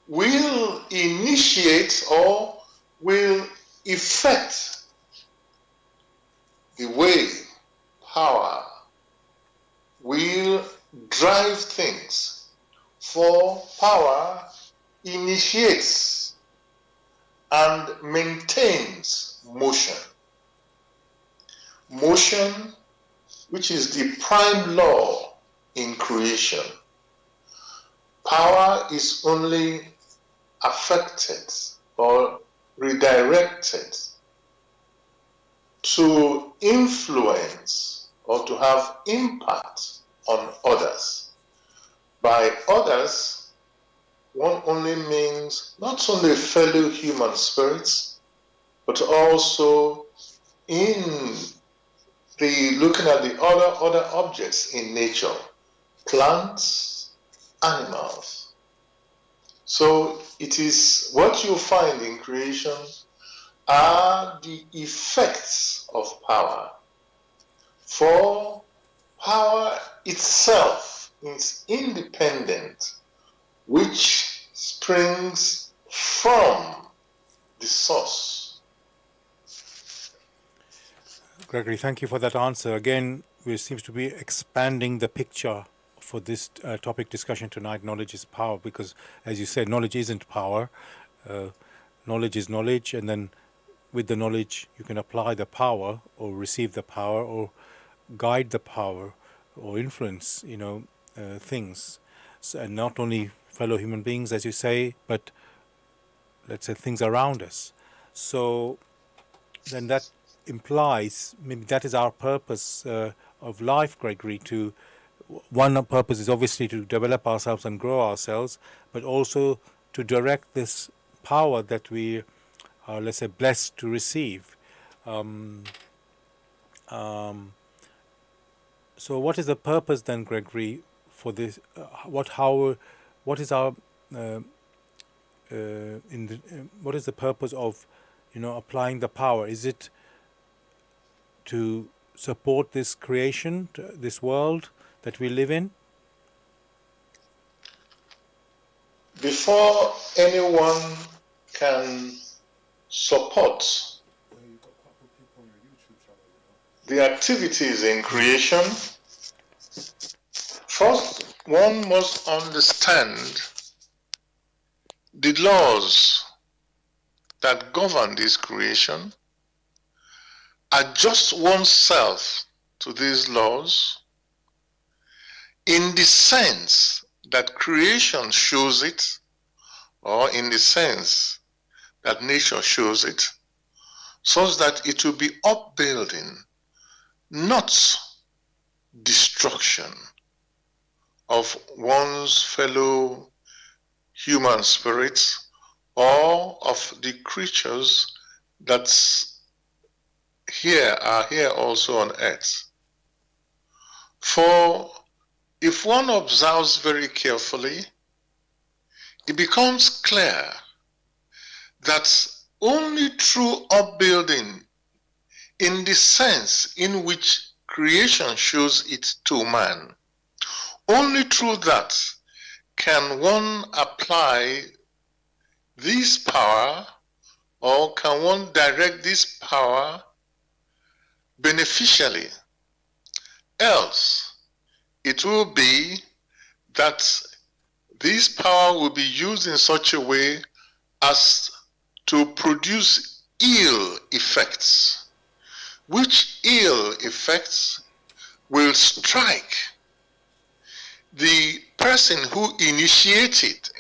will initiate or will effect the way power will drive things. For power initiates and maintains motion. Motion, which is the prime law in creation. Power is only affected or redirected to influence or to have impact on others. By others, one only means not only fellow human spirits, but also in the looking at the other objects in nature, plants, animals. So it is what you find in creation are the effects of power. For power itself is independent, which springs from the source. Gregory, thank you for that answer. Again, we seem to be expanding the picture for this topic discussion tonight. Knowledge is power, because as you said, knowledge isn't power. Knowledge is knowledge, and then with the knowledge you can apply the power or receive the power or guide the power or influence, things. So, and not only fellow human beings, as you say, but let's say things around us. So then that implies maybe that is our purpose of life, Gregory. One purpose is obviously to develop ourselves and grow ourselves, but also to direct this power that we are, let's say, blessed to receive. So what is the purpose then, Gregory, for this? What is our what is the purpose of applying the power? Is it to support this creation, this world that we live in? Before anyone can support the activities in creation, first one must understand the laws that govern this creation, adjust oneself to these laws in the sense that creation shows it, or in the sense that nature shows it, such that it will be upbuilding, not destruction of one's fellow human spirits or of the creatures that are here also on earth. For if one observes very carefully, it becomes clear that only through upbuilding in the sense in which creation shows it to man, only through that can one apply this power, or can one direct this power beneficially. Else, it will be that this power will be used in such a way as to produce ill effects, which ill effects will strike the person who initiated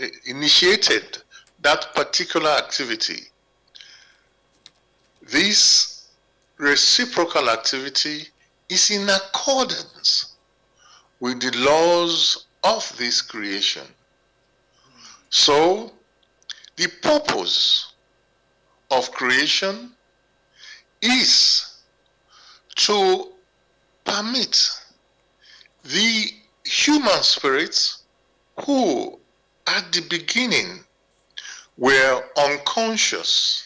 that particular activity. This reciprocal activity is in accordance with the laws of this creation. So, the purpose of creation is to permit the human spirits who at the beginning were unconscious.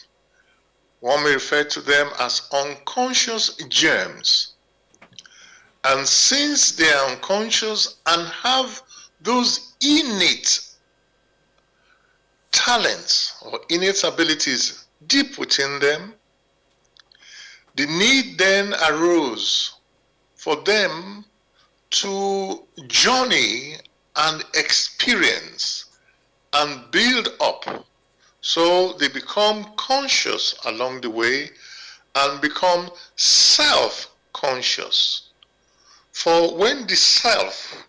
One may refer to them as unconscious germs. And since they are unconscious and have those innate talents or innate abilities deep within them, the need then arose for them to journey and experience and build up So they become conscious along the way and become self-conscious. For when the self,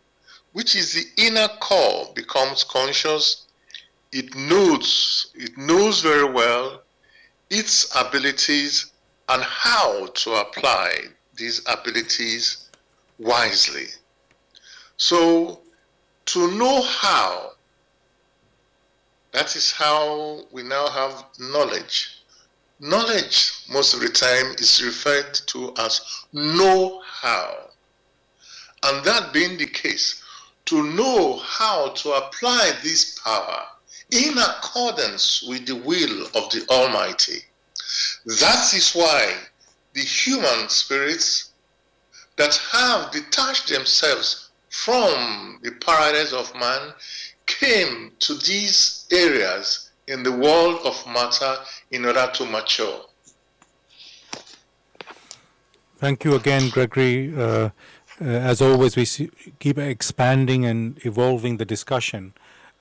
which is the inner core, becomes conscious, it knows very well its abilities and how to apply these abilities wisely. So to know how, that is how we now have knowledge. Knowledge, most of the time, is referred to as know-how. And that being the case, to know how to apply this power in accordance with the will of the Almighty. That is why the human spirits that have detached themselves from the paradise of man came to these areas in the world of matter in order to mature. Thank you again, Gregory. As always, we keep expanding and evolving the discussion.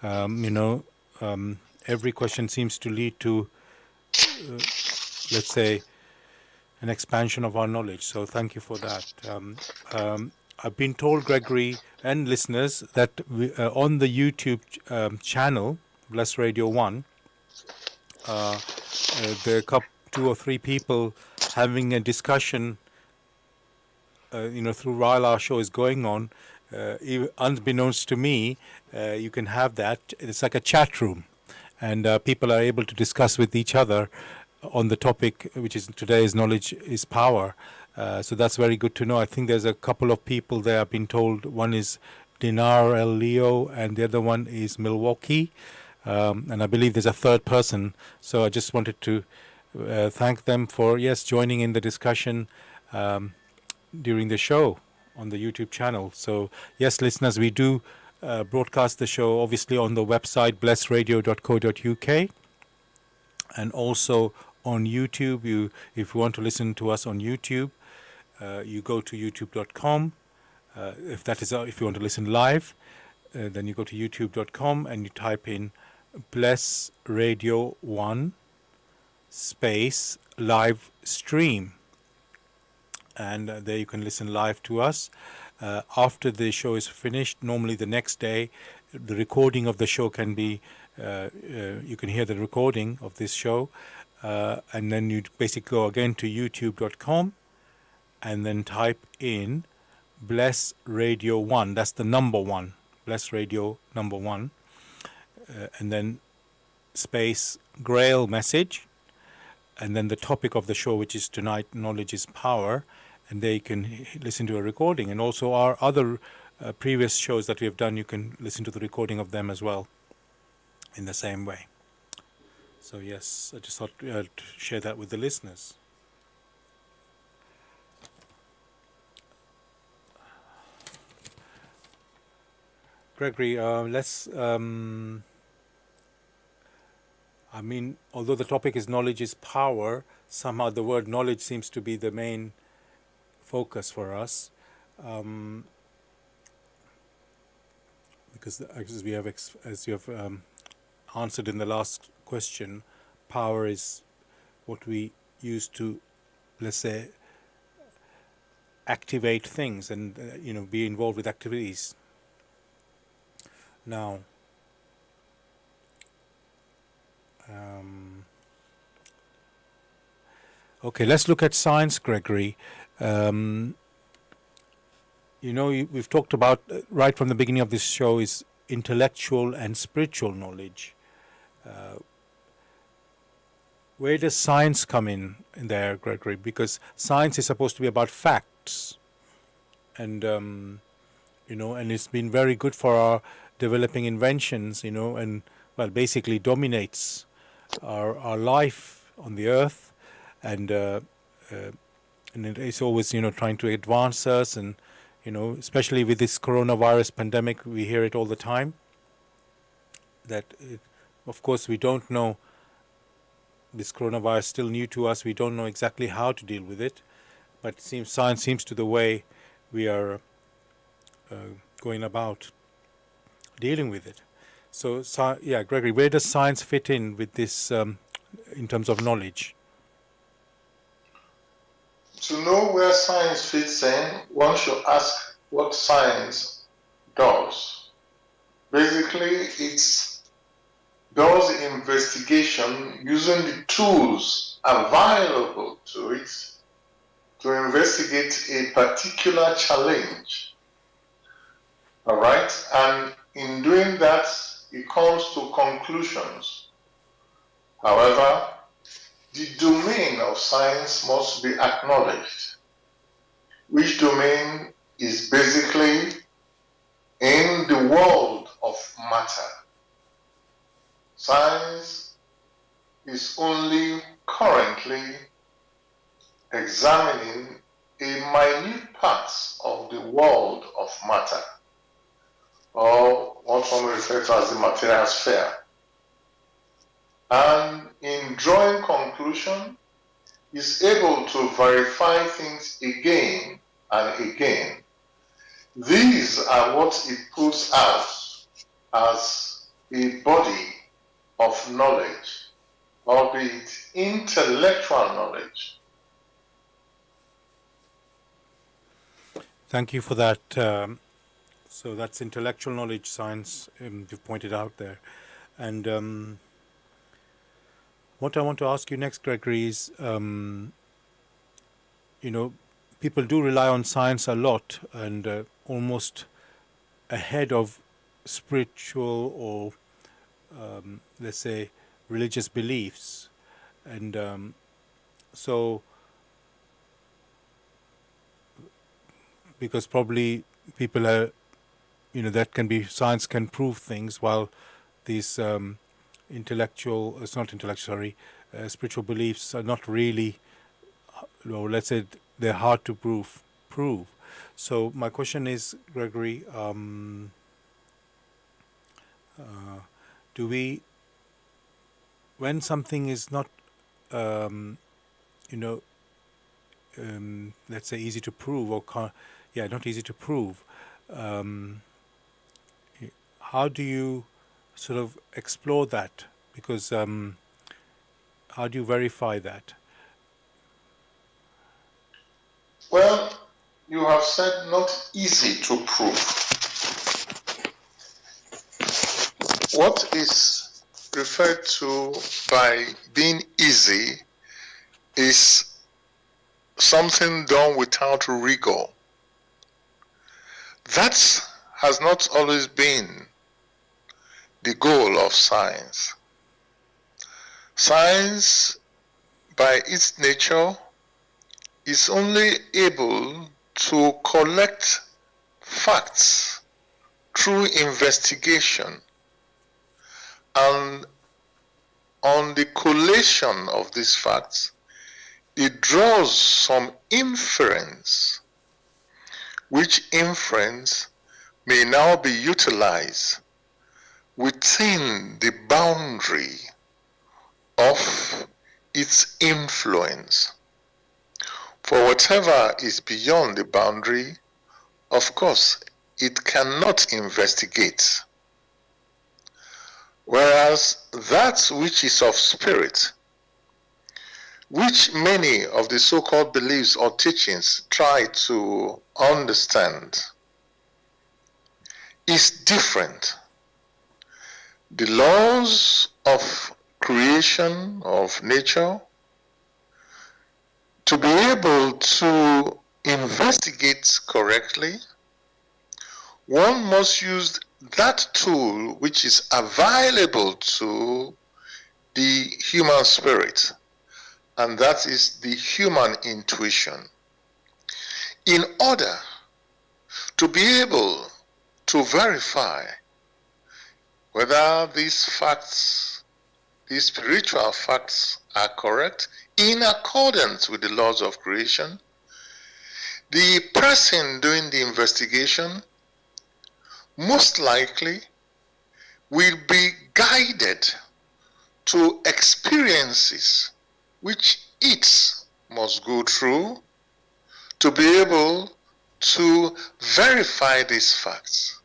Every question seems to lead to, let's say, an expansion of our knowledge. So thank you for that. I've been told, Gregory and listeners, that on the YouTube channel, Bless Radio 1, there are two or three people having a discussion, through while our show is going on. Unbeknownst to me, you can have that. It's like a chat room, and people are able to discuss with each other on the topic, which is today's knowledge is power. So that's very good to know. I think there's a couple of people there. I've been told one is Dinar El Leo and the other one is Milwaukee. And I believe there's a third person. So I just wanted to thank them for, joining in the discussion during the show on the YouTube channel. So, yes, listeners, we do broadcast the show, obviously, on the website, blessradio.co.uk. And also on YouTube. If you want to listen to us on YouTube, you go to youtube.com. If you want to listen live, then you go to youtube.com and you type in Bless Radio 1 space live stream. And there you can listen live to us. After the show is finished, normally the next day, the recording of the show can be, you can hear the recording of this show. And then you basically go again to youtube.com and then type in Bless Radio 1. That's the number 1. Bless Radio number 1. And then space Grail message. And then the topic of the show, which is tonight, Knowledge is Power. And there you can listen to a recording. And also our other previous shows that we have done, you can listen to the recording of them as well in the same way. So yes, I just thought to share that with the listeners. Gregory, let's, although the topic is knowledge is power, somehow the word knowledge seems to be the main focus for us. Because as you have answered in the last question, power is what we use to, let's say, activate things and be involved with activities. Now, okay, let's look at science, Gregory. We've talked about right from the beginning of this show is intellectual and spiritual knowledge. Where does science come in there, Gregory? Because science is supposed to be about facts, and and it's been very good for our developing inventions, and basically dominates our life on the earth, and it's always trying to advance us, and especially with this coronavirus pandemic, we hear it all the time. That of course we don't know. This coronavirus is still new to us. We don't know exactly how to deal with it, but science seems to the way we are going about dealing with it. So, yeah, Gregory, where does science fit in with this in terms of knowledge? To know where science fits in, one should ask what science does. Basically, it does investigation using the tools available to it to investigate a particular challenge. All right? And in doing that, it comes to conclusions. However, the domain of science must be acknowledged, which domain is basically in the world of matter. Science is only currently examining a minute part of the world of matter, or what some refer to as the material sphere. And in drawing conclusion, is able to verify things again and again. These are what it puts out as a body of knowledge, albeit intellectual knowledge. Thank you for that. So that's intellectual knowledge, science, you've pointed out there. And what I want to ask you next, Gregory, is, people do rely on science a lot and almost ahead of spiritual or, let's say, religious beliefs. And so, because probably people are, that can be, science can prove things, while these spiritual beliefs are not really, or let's say they're hard to prove. So my question is, Gregory, do we, when something is not, let's say easy to prove, or not easy to prove, how do you sort of explore that? Because how do you verify that? Well, you have said not easy to prove. What is referred to by being easy is something done without rigor. That has not always been the goal of science. Science, by its nature, is only able to collect facts through investigation, and on the collation of these facts, it draws some inference, which inference may now be utilized within the boundary of its influence. For whatever is beyond the boundary, of course, it cannot investigate. Whereas that which is of spirit, which many of the so-called beliefs or teachings try to understand, is different. The laws of creation, of nature, to be able to investigate correctly, one must use that tool which is available to the human spirit, and that is the human intuition. In order to be able to verify whether these facts, these spiritual facts, are correct in accordance with the laws of creation, the person doing the investigation most likely will be guided to experiences which it must go through to be able to verify these facts.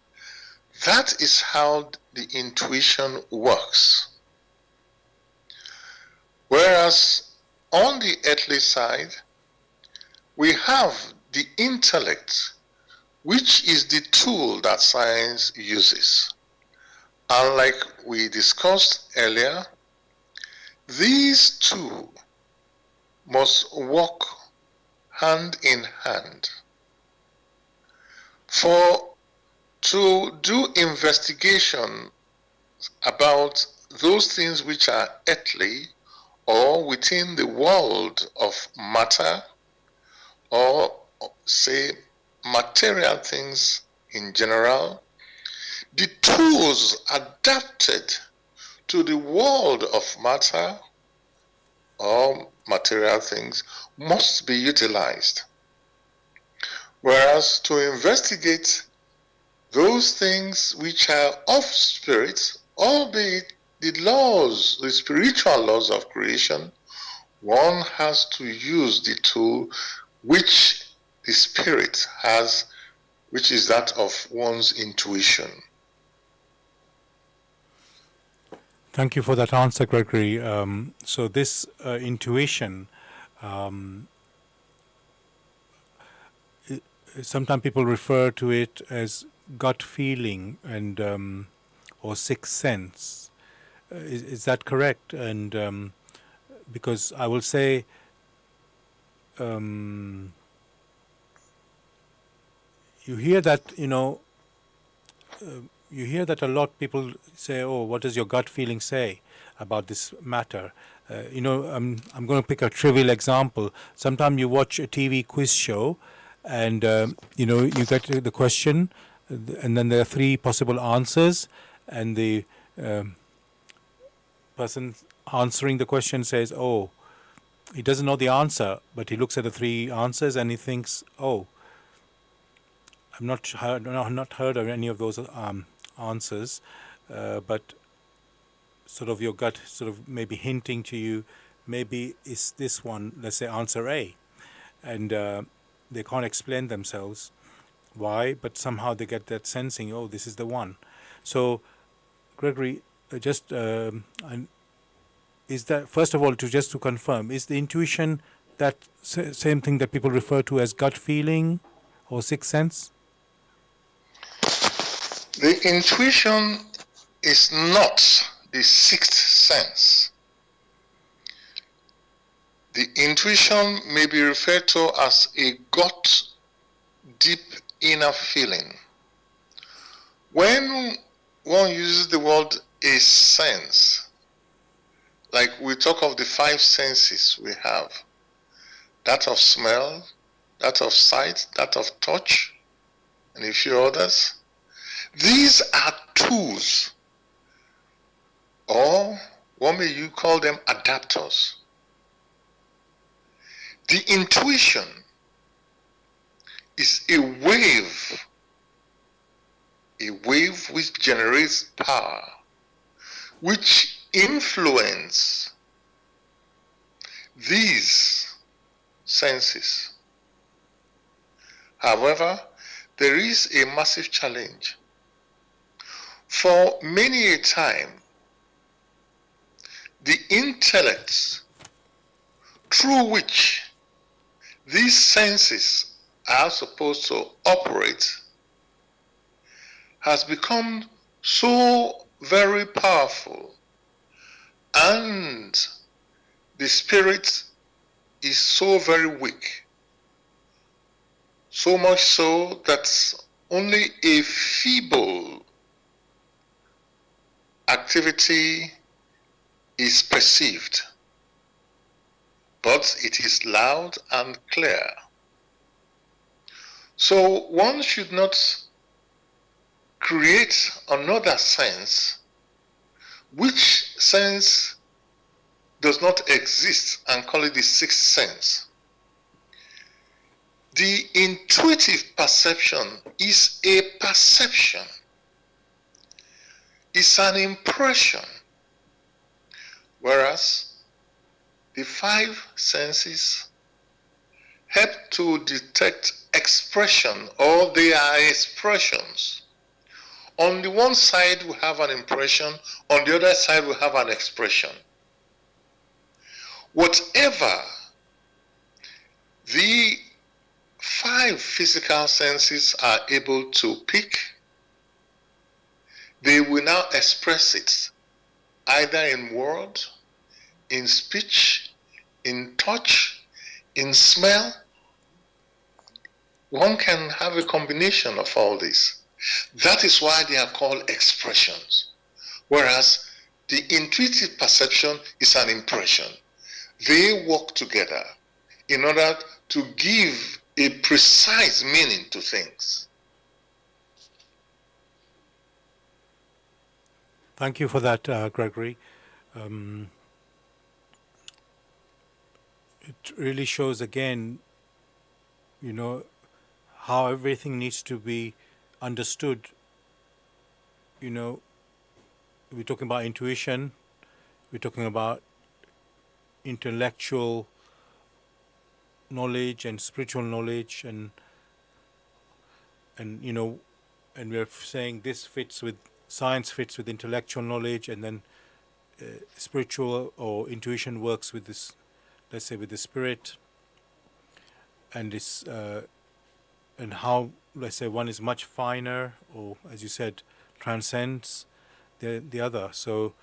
That is how the intuition works. Whereas on the earthly side, we have the intellect, which is the tool that science uses. And like we discussed earlier, these two must work hand in hand. For to do investigation about those things which are earthly or within the world of matter, or say material things in general, the tools adapted to the world of matter or material things must be utilized. Whereas to investigate those things which are of spirit, albeit the laws, the spiritual laws of creation, one has to use the tool which the spirit has, which is that of one's intuition. Thank you for that answer, Gregory. So this intuition, sometimes people refer to it as gut feeling and or sixth sense. Is that correct? And because I will say, you hear that, you hear that a lot. People say, "Oh, what does your gut feeling say about this matter?" I'm going to pick a trivial example. Sometimes you watch a TV quiz show, and you get to the question, and then there are three possible answers, and the person answering the question says, "Oh, he doesn't know the answer, but he looks at the three answers and he thinks, oh, I've not heard of any of those answers, but sort of your gut sort of maybe hinting to you, maybe it's this one, let's say answer A, and they can't explain themselves why, but somehow they get that sensing, oh, this is the one." So, Gregory, just is that, first of all, just to confirm, is the intuition that same thing that people refer to as gut feeling or sixth sense? The intuition is not the sixth sense. The intuition may be referred to as a gut deep inner feeling. When one uses the word a sense, like we talk of the five senses we have, that of smell, that of sight, that of touch, and a few others. These are tools, or what may you call them, adapters. The intuition is a wave which generates power, which influence these senses. However, there is a massive challenge. For many a time, the intellect through which these senses are supposed to operate has become so very powerful, and the spirit is so very weak, so much so that only a feeble activity is perceived, but it is loud and clear. So one should not create another sense which sense does not exist and call it the sixth sense. The intuitive perception is a perception. It's an impression. Whereas the five senses help to detect expression, or they are expressions On the one side, we have an impression. On the other side, we have an expression. Whatever the 5 physical senses are able to pick, they will now express it either in word, in speech, in touch, in smell. One can have a combination of all this. That is why they are called expressions. Whereas the intuitive perception is an impression. They work together in order to give a precise meaning to things. Thank you for that, Gregory. It really shows again, how everything needs to be understood. We're talking about intuition, we're talking about intellectual knowledge and spiritual knowledge, and we're saying this fits with science, fits with intellectual knowledge, and then spiritual or intuition works with this, let's say, with the spirit, and this and how, let's say, one is much finer, or as you said, transcends the other. So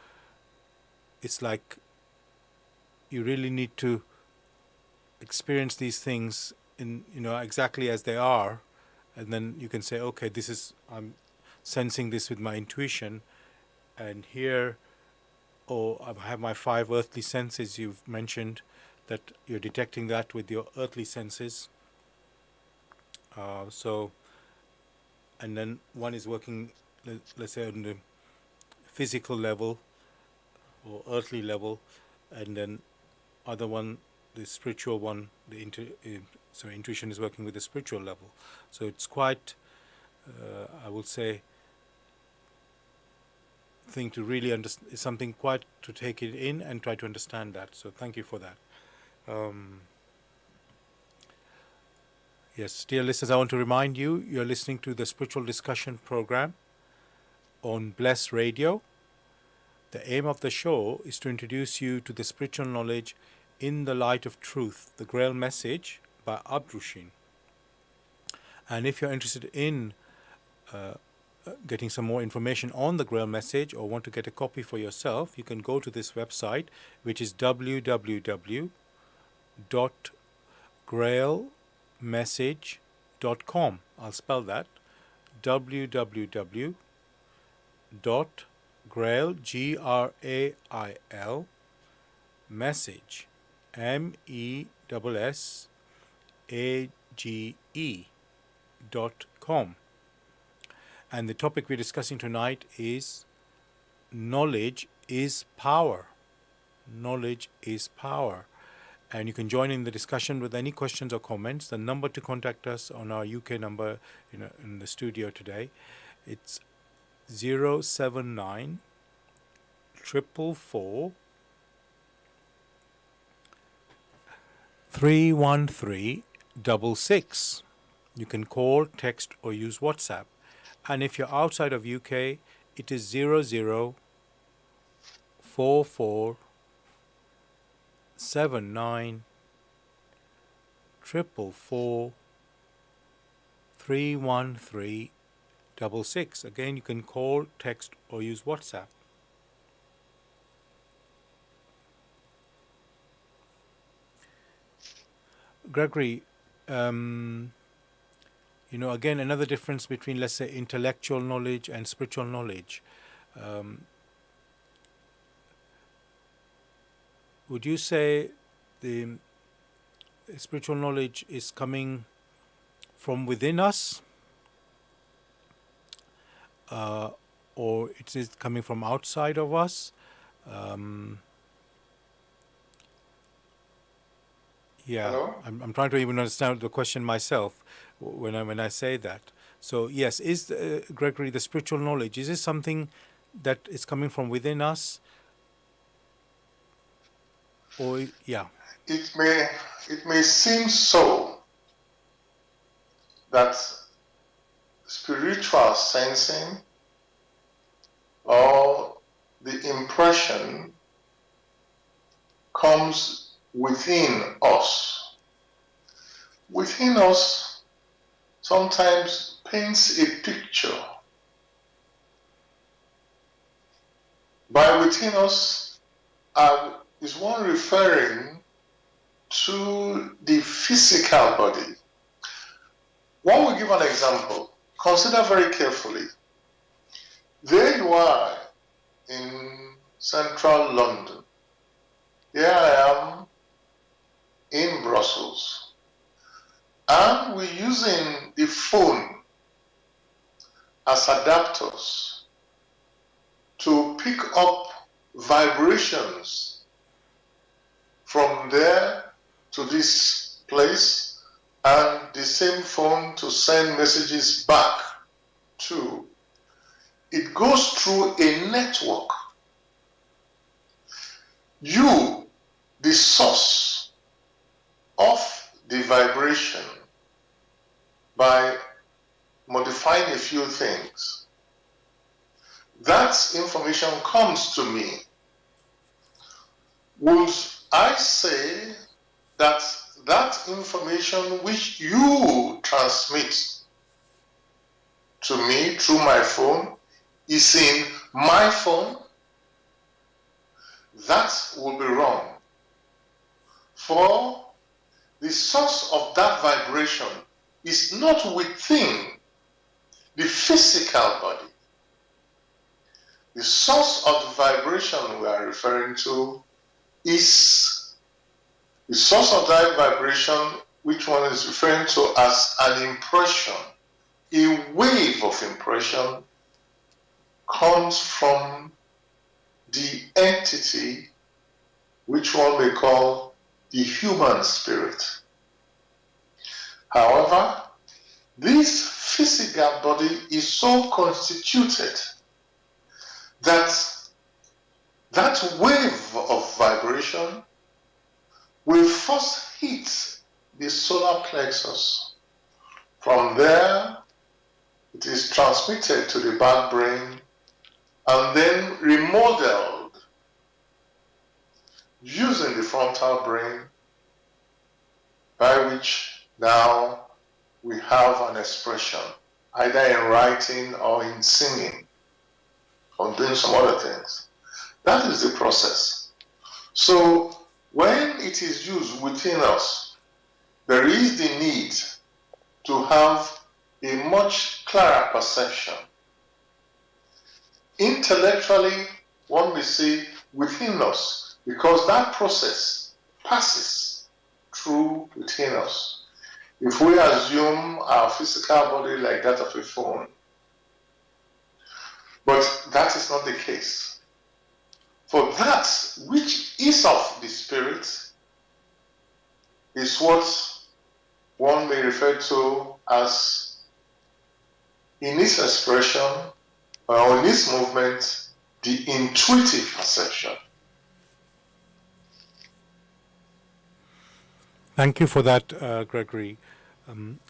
it's like you really need to experience these things in exactly as they are, and then you can say, okay, I'm sensing this with my intuition, and here, or I have my 5 earthly senses. You've mentioned that you're detecting that with your earthly senses. And then one is working, let's say, on the physical level or earthly level, and then other one, the spiritual one, intuition is working with the spiritual level. So it's quite, I would say, thing to really understand. It's something quite to take it in and try to understand that. So thank you for that. Yes, dear listeners, I want to remind you, you're listening to the Spiritual Discussion Program on Bless Radio. The aim of the show is to introduce you to the spiritual knowledge in the light of truth, the Grail Message by Abdrushin. And if you're interested in getting some more information on the Grail Message, or want to get a copy for yourself, you can go to this website, which is www.grailmessage.com. I'll spell that: www.grail, Grail, message, message.com. And the topic we're discussing tonight is knowledge is power. Knowledge is power. And you can join in the discussion with any questions or comments. The number to contact us on our UK number in the studio today, it's 079 444 31366. You can call, text, or use WhatsApp. And if you're outside of UK, it is 0044 79 444 31366. Again, you can call, text, or use WhatsApp. Gregory, again, another difference between, let's say, intellectual knowledge and spiritual knowledge. Would you say the spiritual knowledge is coming from within us, or it is coming from outside of us? Hello? I'm trying to even understand the question myself when I say that. So yes, is Gregory, the spiritual knowledge, is this something that is coming from within us? Or It may seem so that spiritual sensing or the impression comes within us. Within us sometimes paints a picture. By within us is one referring to the physical body. One will give an example. Consider very carefully. There you are in central London. Here I am in Brussels. And we're using the phone as adapters to pick up vibrations from there to this place, and the same phone to send messages back to. It goes through a network. You, the source of the vibration, by modifying a few things, that information comes to me. Would I say that that information which you transmit to me through my phone is in my phone? That would be wrong. For the source of that vibration is not within the physical body. The source of the vibration we are referring to is the source of that vibration, which one is referring to as an impression. A wave of impression comes from the entity which one may call the human spirit. However, this physical body is so constituted that that wave of vibration will first hit the solar plexus. From there, it is transmitted to the back brain and then remodeled using the frontal brain, by which now we have an expression, either in writing or in singing or doing some other things. That is the process. So when it is used within us, there is the need to have a much clearer perception. Intellectually, one may say within us, because that process passes through within us. If we assume our physical body like that of a phone, but that is not the case. For that which is of the spirit is what one may refer to as, in its expression or in its movement, the intuitive perception. Thank you for that, Gregory.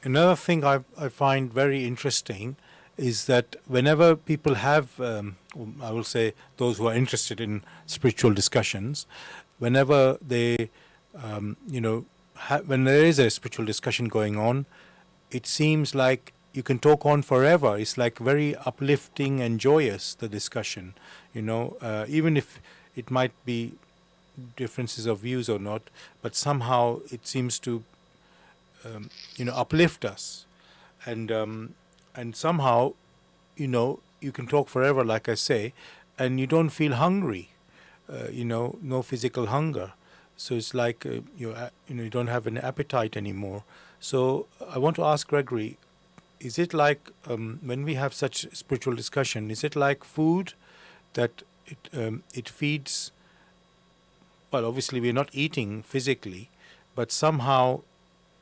Another thing I find very interesting is that whenever people have, I will say those who are interested in spiritual discussions, whenever they, when there is a spiritual discussion going on, it seems like you can talk on forever. It's like very uplifting and joyous, the discussion, even if it might be differences of views or not, but somehow it seems to, uplift us. And somehow, you can talk forever, like I say, and you don't feel hungry, no physical hunger. So it's like, you don't have an appetite anymore. So I want to ask Gregory, is it like, when we have such spiritual discussion, is it like food that it feeds? Well, obviously we're not eating physically, but somehow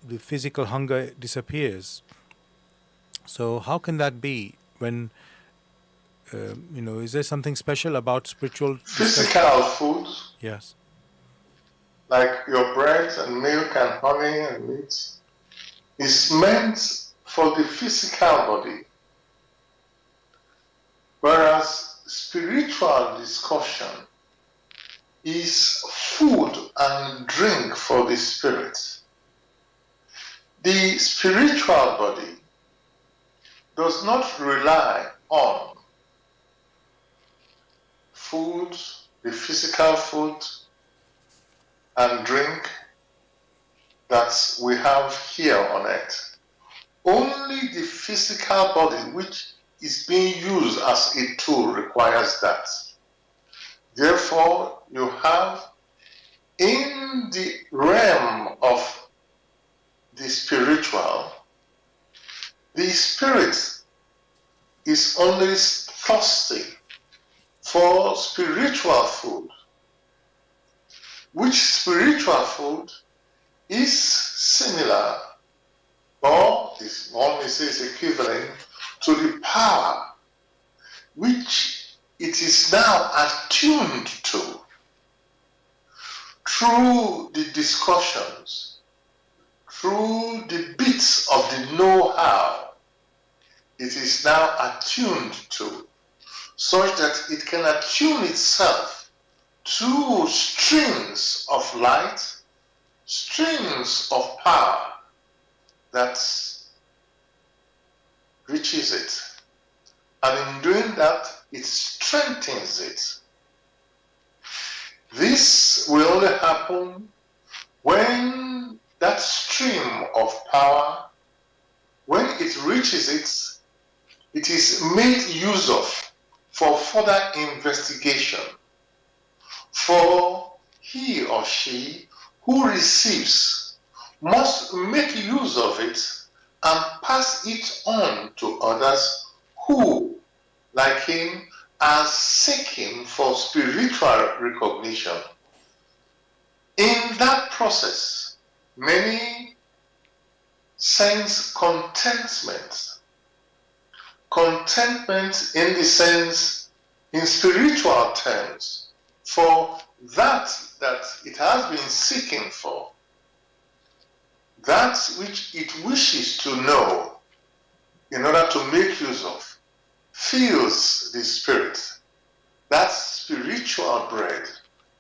the physical hunger disappears. So how can that be when, is there something special about spiritual Physical food, Yes. like your bread and milk and honey and meat, is meant for the physical body. Whereas spiritual discussion is food and drink for the spirit. The spiritual body does not rely on food, the physical food and drink that we have here on earth. Only the physical body which is being used as a tool requires that. Therefore, you have in the realm of the spiritual, the spirit is only thirsty for spiritual food, which spiritual food is similar, or is one may say is equivalent to the power which it is now attuned to through the discussions, through the bits of the know-how. It is now attuned to, such that it can attune itself to streams of light, streams of power that reaches it. And in doing that, it strengthens it. This will only happen when that stream of power, when it reaches it, it is made use of for further investigation. For he or she who receives must make use of it and pass it on to others who, like him, are seeking for spiritual recognition. In that process, many sense contentment. Contentment in the sense, in spiritual terms, for that it has been seeking for, that which it wishes to know in order to make use of, fills the spirit. That spiritual bread,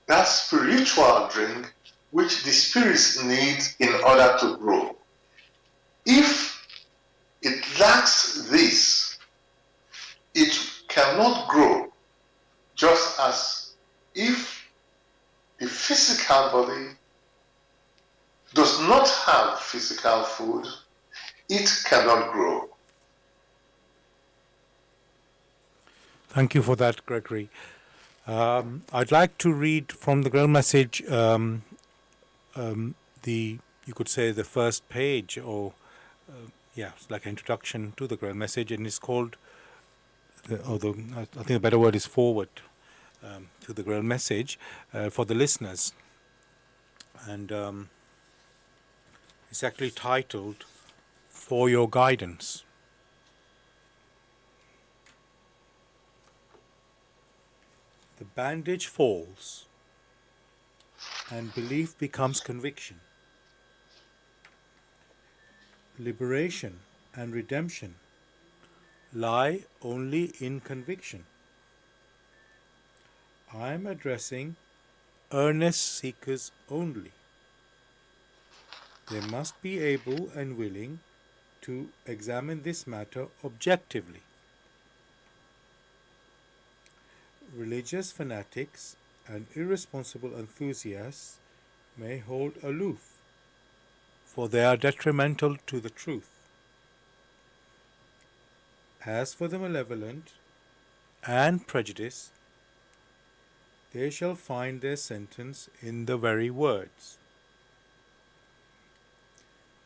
that spiritual drink which the spirits need in order to grow. If it lacks this, it cannot grow, just as if the physical body does not have physical food, it cannot grow. Thank you for that, Gregory. I'd like to read from the Grail message, you could say the first page, or it's like an introduction to the Grail message, and it's called, I think the better word is forward to the Grail message for the listeners. And it's actually titled, For Your Guidance. The bandage falls, and belief becomes conviction. Liberation and redemption lie only in conviction. I am addressing earnest seekers only. They must be able and willing to examine this matter objectively. Religious fanatics and irresponsible enthusiasts may hold aloof, for they are detrimental to the truth. As for the malevolent and prejudiced, they shall find their sentence in the very words.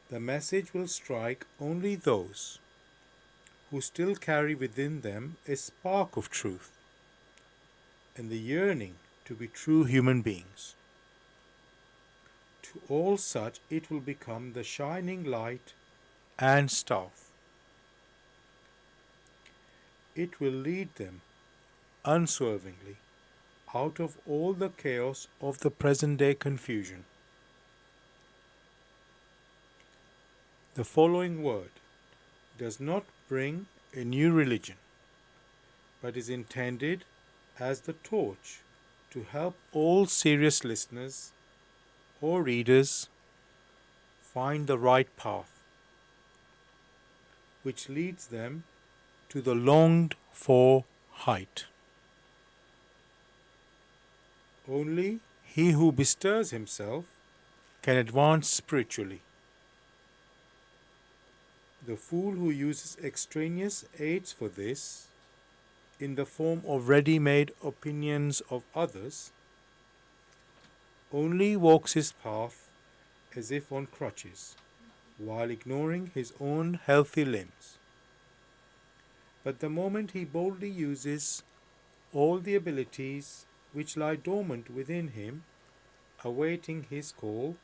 The message will strike only those who still carry within them a spark of truth and the yearning to be true human beings. To all such it will become the shining light and staff. It will lead them unswervingly out of all the chaos of the present day confusion. The following word does not bring a new religion, but is intended as the torch to help all serious listeners or readers find the right path, which leads them to the longed for height. Only he who bestirs himself can advance spiritually. The fool who uses extraneous aids for this, in the form of ready-made opinions of others, only walks his path as if on crutches, while ignoring his own healthy limbs. But the moment he boldly uses all the abilities which lie dormant within him, awaiting his call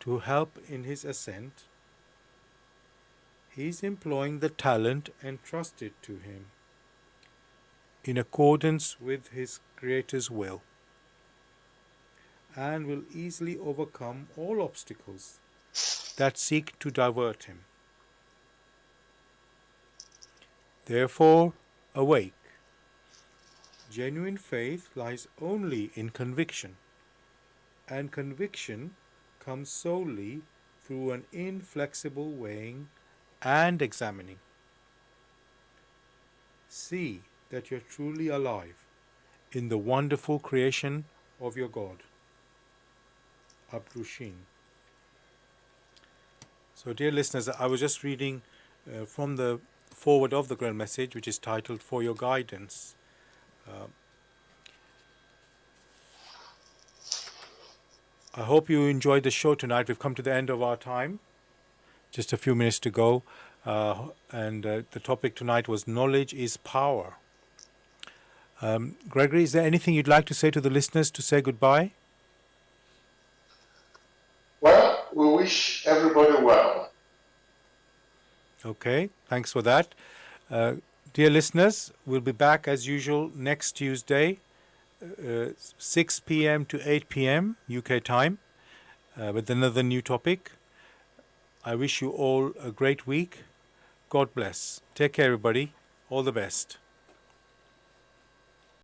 to help in his ascent, he is employing the talent entrusted to him in accordance with his Creator's will, and will easily overcome all obstacles that seek to divert him. Therefore, awake. Genuine faith lies only in conviction, and conviction comes solely through an inflexible weighing and examining. See that you're truly alive in the wonderful creation of your God. Abrushin. So, dear listeners, I was just reading from the foreword of the Grand Message, which is titled For Your Guidance. I hope you enjoyed the show tonight. We've come to the end of our time. Just a few minutes to go. And the topic tonight was Knowledge is Power. Gregory, is there anything you'd like to say to the listeners to say goodbye? Well, we wish everybody well. Okay, thanks for that. Dear listeners, we'll be back as usual next Tuesday, 6 p.m. to 8 p.m. UK time, with another new topic. I wish you all a great week. God bless. Take care, everybody. All the best.